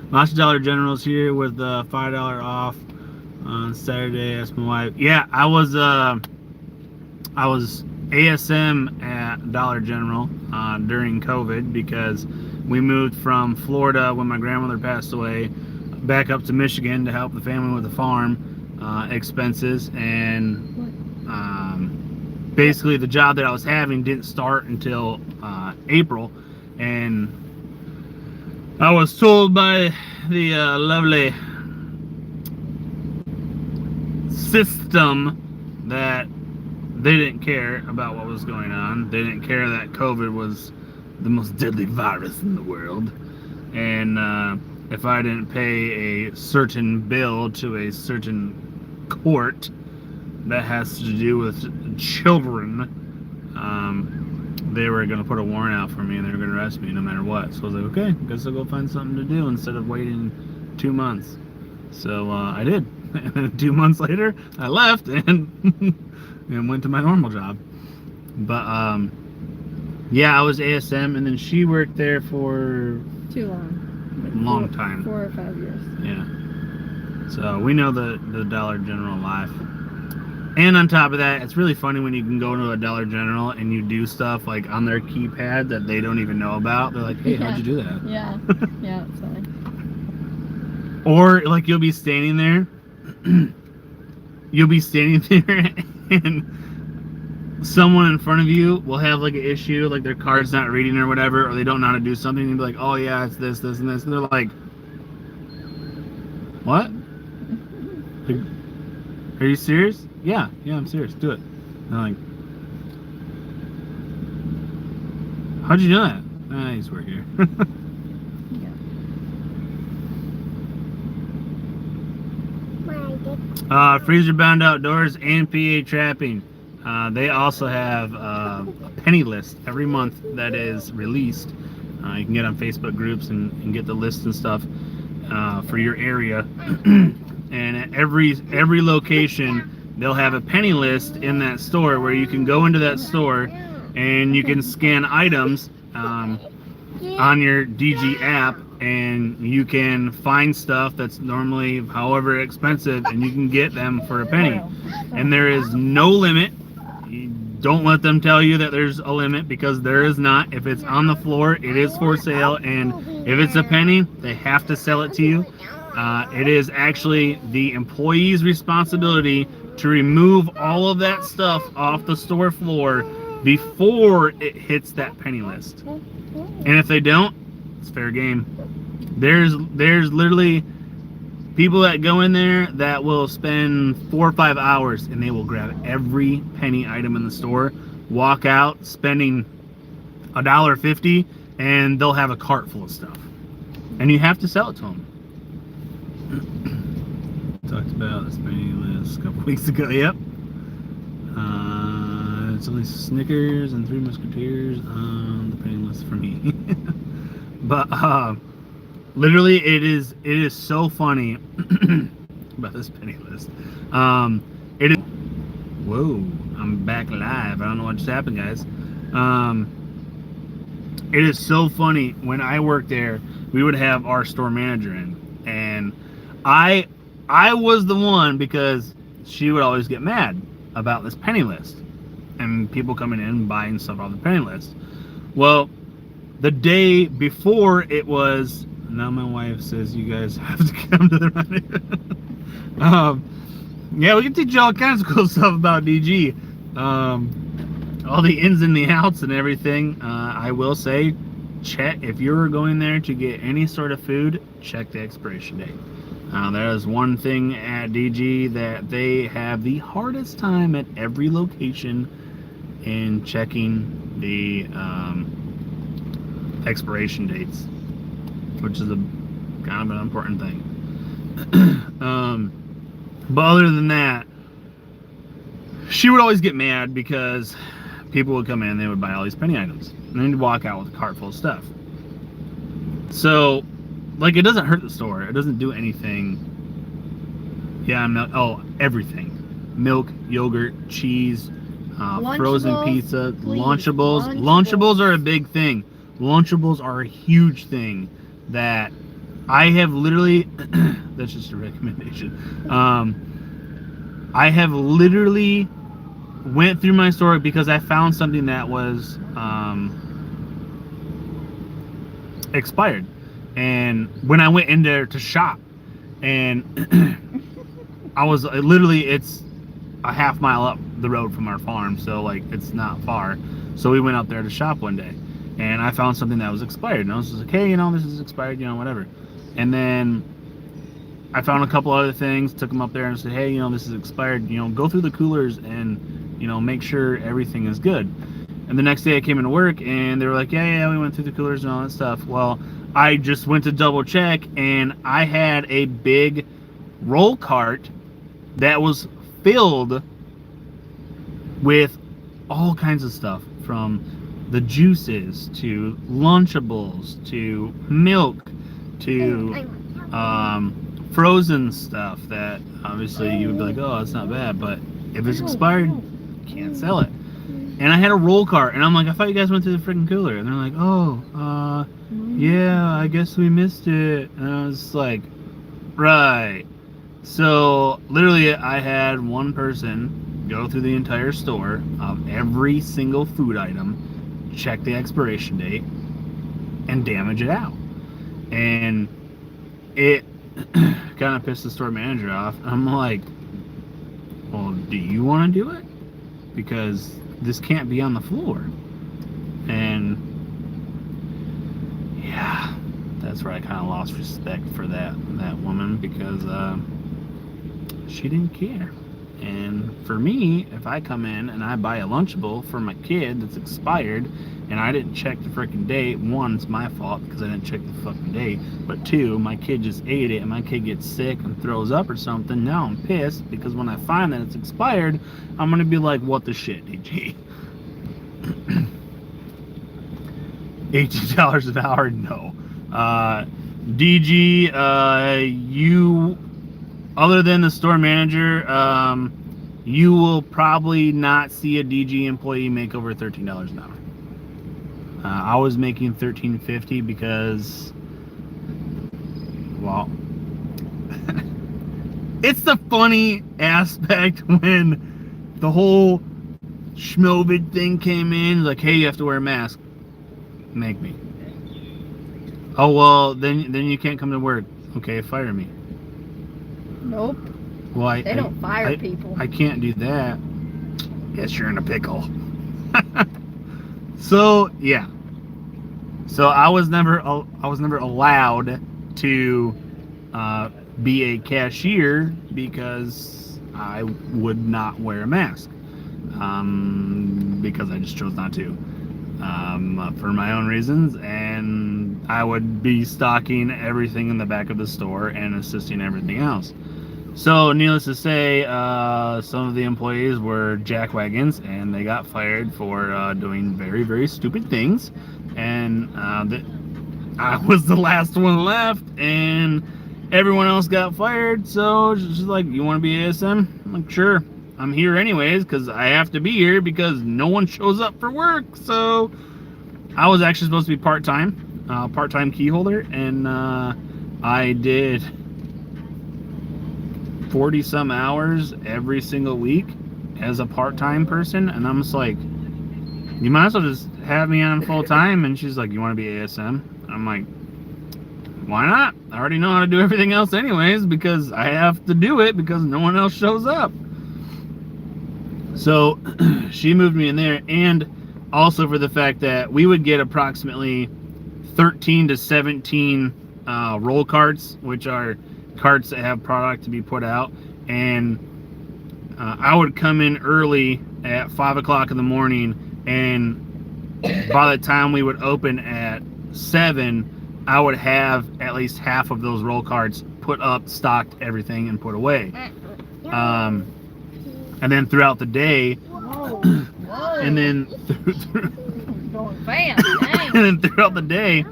Lots of Dollar General's here with $5 off on Saturday. Asked my wife. Yeah, I was ASM at Dollar General during COVID because we moved from Florida when my grandmother passed away back up to Michigan to help the family with the farm expenses, and basically the job that I was having didn't start until April, and I was told by the lovely system that they didn't care about what was going on. They didn't care that COVID was the most deadly virus in the world, and if I didn't pay a certain bill to a certain court that has to do with children, they were going to put a warrant out for me and they were going to arrest me no matter what. So I was like, okay, guess I'll go find something to do instead of waiting 2 months. So I did. And then 2 months later, I left and went to my normal job. But yeah, I was ASM, and then she worked there for Too long. long time. 4 or 5 years. Yeah. So we know the Dollar General life. And on top of that, it's really funny when you can go to a Dollar General and you do stuff like on their keypad that they don't even know about. They're like, hey, how'd you do that? Yeah. Yeah, it's funny. Or like you'll be standing there and someone in front of you will have like an issue, like their card's not reading or whatever, or they don't know how to do something, and you'll be like, oh yeah, it's this, this, and this, and they're like, what? Like, are you serious? Yeah, I'm serious, do it. And I'm like, how'd you do that? I just work here. Freezer Bound Outdoors and PA Trapping. They also have a penny list every month that is released. You can get on Facebook groups and get the list and stuff for your area. And at every location, they'll have a penny list in that store where you can go into that store and you can scan items on your DG app, and you can find stuff that's normally however expensive, and you can get them for a penny. And there is no limit. You don't let them tell you that there's a limit, because there is not. If it's on the floor, it is for sale, and if it's a penny, they have to sell it to you. It is actually the employee's responsibility to remove all of that stuff off the store floor before it hits that penny list. And if they don't, it's fair game. There's literally people that go in there that will spend 4 or 5 hours and they will grab every penny item in the store, walk out spending $1.50, and they'll have a cart full of stuff. And you have to sell it to them. Talked about this penny list a couple weeks ago. Yep. It's only Snickers and 3 Musketeers on the penny list for me. But literally, it is so funny about this penny list. It is. Whoa, I'm back live. I don't know what just happened, guys. It is so funny. When I worked there, we would have our store manager in, and I was the one, because she would always get mad about this penny list and people coming in and buying stuff off the penny list. Well, the day before it was, now my wife says you guys have to come to the running. Yeah, we can teach you all kinds of cool stuff about DG. All the ins and the outs and everything. I will say, check, if you're going there to get any sort of food, check the expiration date. There is one thing at DG that they have the hardest time at every location in checking the expiration dates, which is a kind of an important thing. But other than that, she would always get mad because people would come in, they would buy all these penny items, and then you'd walk out with a cart full of stuff. So, like, it doesn't hurt the store. It doesn't do anything. Yeah, everything. Milk, yogurt, cheese, frozen pizza, Lunchables. Lunchables are a big thing. Lunchables are a huge thing that I have literally, that's just a recommendation. I have literally went through my store because I found something that was expired. And when I went in there to shop, and I was literally, it's a half mile up the road from our farm, so like it's not far. So we went up there to shop one day, and I found something that was expired, and I was just like, hey, this is expired, whatever. And then I found a couple other things, took them up there and said, hey, this is expired, go through the coolers and make sure everything is good. And the next day I came into work and they were like, yeah, we went through the coolers and all that stuff. Well, I just went to double check, and I had a big roll cart that was filled with all kinds of stuff, from the juices to Lunchables to milk to frozen stuff that obviously you would be like, oh, it's not bad, but if it's expired, you can't sell it. And I had a roll cart, and I'm like, I thought you guys went through the freaking cooler. And they're like, oh, yeah, I guess we missed it. And I was like, right. So literally I had one person go through the entire store of every single food item, check the expiration date, and damage it out. And it kind of pissed the store manager off. I'm like, well, do you want to do it? Because this can't be on the floor. And yeah, that's where I kind of lost respect for that woman, because she didn't care. And for me, if I come in and I buy a Lunchable for my kid that's expired, and I didn't check the freaking date, one, it's my fault because I didn't check the fucking date, but two, my kid just ate it and my kid gets sick and throws up or something, now I'm pissed, because when I find that it's expired, I'm gonna be like, what the shit, DG? $18 an hour? No. DG, you, other than the store manager, you will probably not see a DG employee make over $13 an hour. I was making $13.50 because, well, it's the funny aspect when the whole Schmovid thing came in, like, hey, you have to wear a mask. Make me. Oh, well, then you can't come to work. Okay, fire me. Nope. Well, they don't fire people. I can't do that. Guess you're in a pickle. So yeah. So I was never allowed to be a cashier because I would not wear a mask. Because I just chose not to. For my own reasons, and I would be stocking everything in the back of the store and assisting everything else. So needless to say, some of the employees were jackwagons, and they got fired for doing very, very stupid things. And I was the last one left, and everyone else got fired. So she's like, "You want to be ASM?" I'm like, "Sure. I'm here anyways because I have to be here because no one shows up for work." So I was actually supposed to be part-time key holder, and I did 40 some hours every single week as a part-time person, and I'm just like, you might as well just have me on full-time. And she's like, "You want to be ASM?" I'm like, why not? I already know how to do everything else anyways because I have to do it because no one else shows up. So she moved me in there, and also for the fact that we would get approximately 13 to 17 roll carts, which are carts that have product to be put out, and I would come in early at 5 o'clock in the morning, and by the time we would open at 7, I would have at least half of those roll carts put up, stocked, everything, and put away. And then throughout the day, and then Going fast, dang. and then throughout the day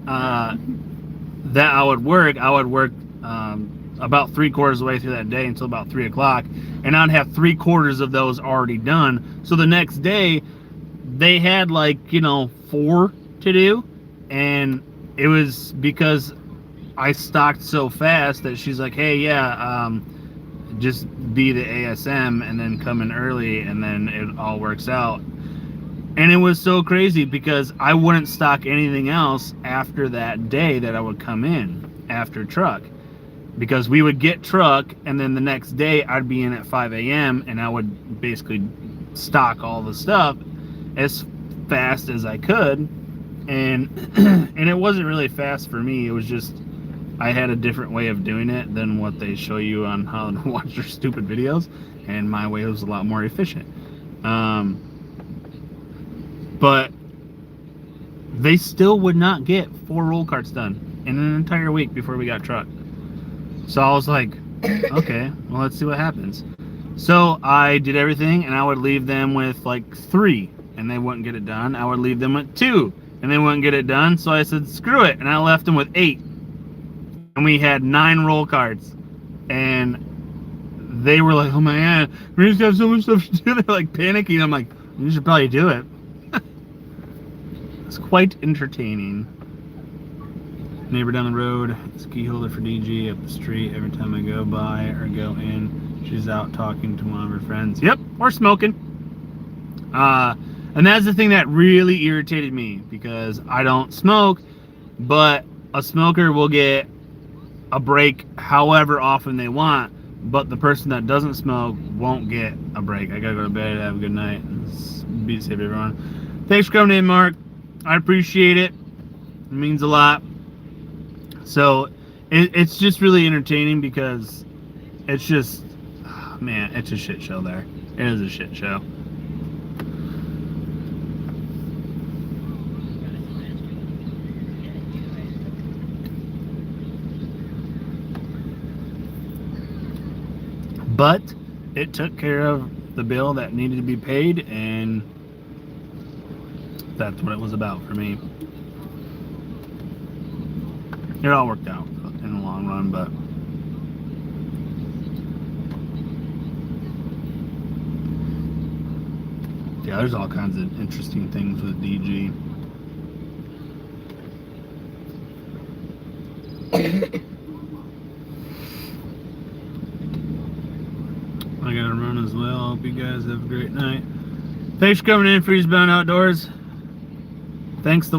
that I would work about 3/4 of the way through that day until about 3 o'clock, and I'd have 3/4 of those already done. So the next day they had 4 to do, and it was because I stocked so fast that she's like, "Hey, yeah, just be the ASM and then come in early, and then it all works out." And it was so crazy because I wouldn't stock anything else after that day that I would come in after truck, because we would get truck, and then the next day I'd be in at 5 a.m. and I would basically stock all the stuff as fast as I could. And and it wasn't really fast for me. It was just I had a different way of doing it than what they show you on how to watch their stupid videos, and my way was a lot more efficient. But they still would not get 4 roll carts done in an entire week before we got truck. So I was like, okay, well, let's see what happens. So I did everything, and I would leave them with 3, and they wouldn't get it done. I would leave them with 2, and they wouldn't get it done. So I said, screw it, and I left them with 8. And we had 9 roll carts, and they were like, "Oh my god, we just have so much stuff to do." They're panicking. I'm like, "You should probably do it." It's quite entertaining. Neighbor down the road, ski holder for DG up the street. Every time I go by or go in, she's out talking to one of her friends. Yep, we're smoking. And that's the thing that really irritated me, because I don't smoke, but a smoker will get a break however often they want, but the person that doesn't smoke won't get a break. I gotta go to bed. Have a good night. Be safe, everyone. Thanks for coming in, Mark. I appreciate it. It means a lot. So it's just really entertaining because it's just, man, it's a shit show there. It is a shit show. But it took care of the bill that needed to be paid, and that's what it was about for me. It all worked out in the long run, but yeah, there's all kinds of interesting things with DG. I gotta run as well. Hope you guys have a great night. Thanks for coming in, Freezebound Outdoors. Thank the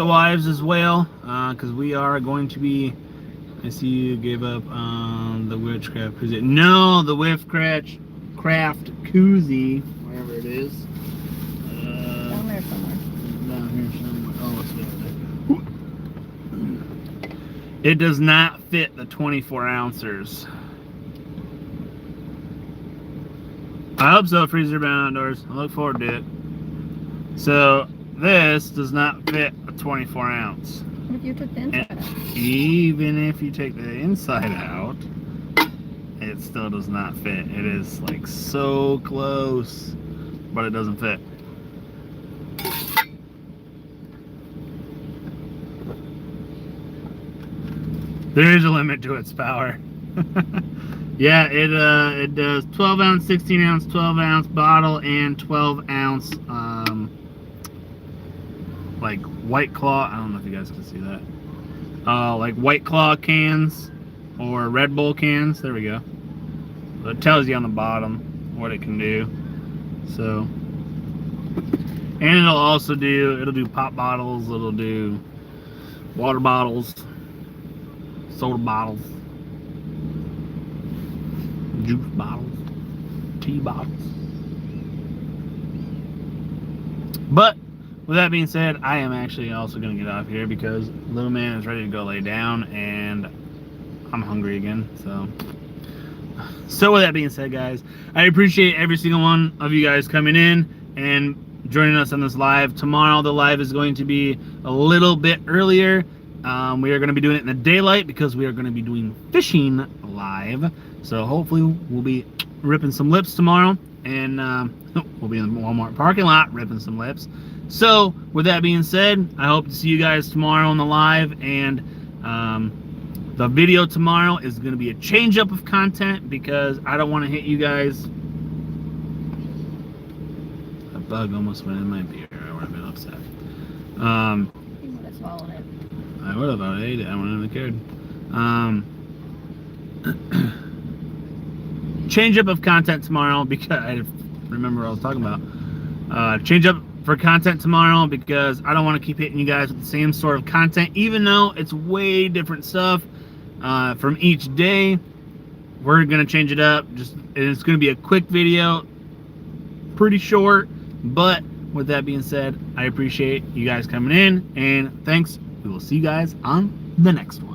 wives as well, because we are going to be. I see you gave up on the Witchcraft Koozie. No, the Witchcraft Koozie, wherever it is. Down there somewhere. Down here somewhere. Oh, it's down there. It does not fit the 24 ounces. I hope so, Freezebound Outdoors. I look forward to it. So this does not fit a 24 ounce. What if you took the inside out? Even if you take the inside out, it still does not fit. It is so close, but it doesn't fit. There is a limit to its power. Yeah, it does 12 ounce, 16 ounce, 12 ounce bottle, and 12 ounce like White Claw. I don't know if you guys can see that. Like White Claw cans or Red Bull cans. There we go. So it tells you on the bottom what it can do. So, and it'll do pop bottles, it'll do water bottles, soda bottles, juice bottles, tea bottles. But with that being said, I am actually also going to get off here because little man is ready to go lay down and I'm hungry again. So with that being said, guys, I appreciate every single one of you guys coming in and joining us on this live. Tomorrow the live is going to be a little bit earlier. We are going to be doing it in the daylight because we are going to be doing fishing live. So hopefully we'll be ripping some lips tomorrow, and we'll be in the Walmart parking lot ripping some lips. So with that being said, I hope to see you guys tomorrow on the live, and the video tomorrow is going to be a change up of content because I don't want to hit you guys. A bug almost went in my beer. I would have been upset. You would have swallowed it. I would have. I ate it. I wouldn't have cared. Change up of content tomorrow because I remember what I was talking about. Change up for content tomorrow because I don't want to keep hitting you guys with the same sort of content, even though it's way different stuff from each day. We're gonna change it up. It's gonna be a quick video, pretty short. But with that being said, I appreciate you guys coming in, and thanks. We will see you guys on the next one.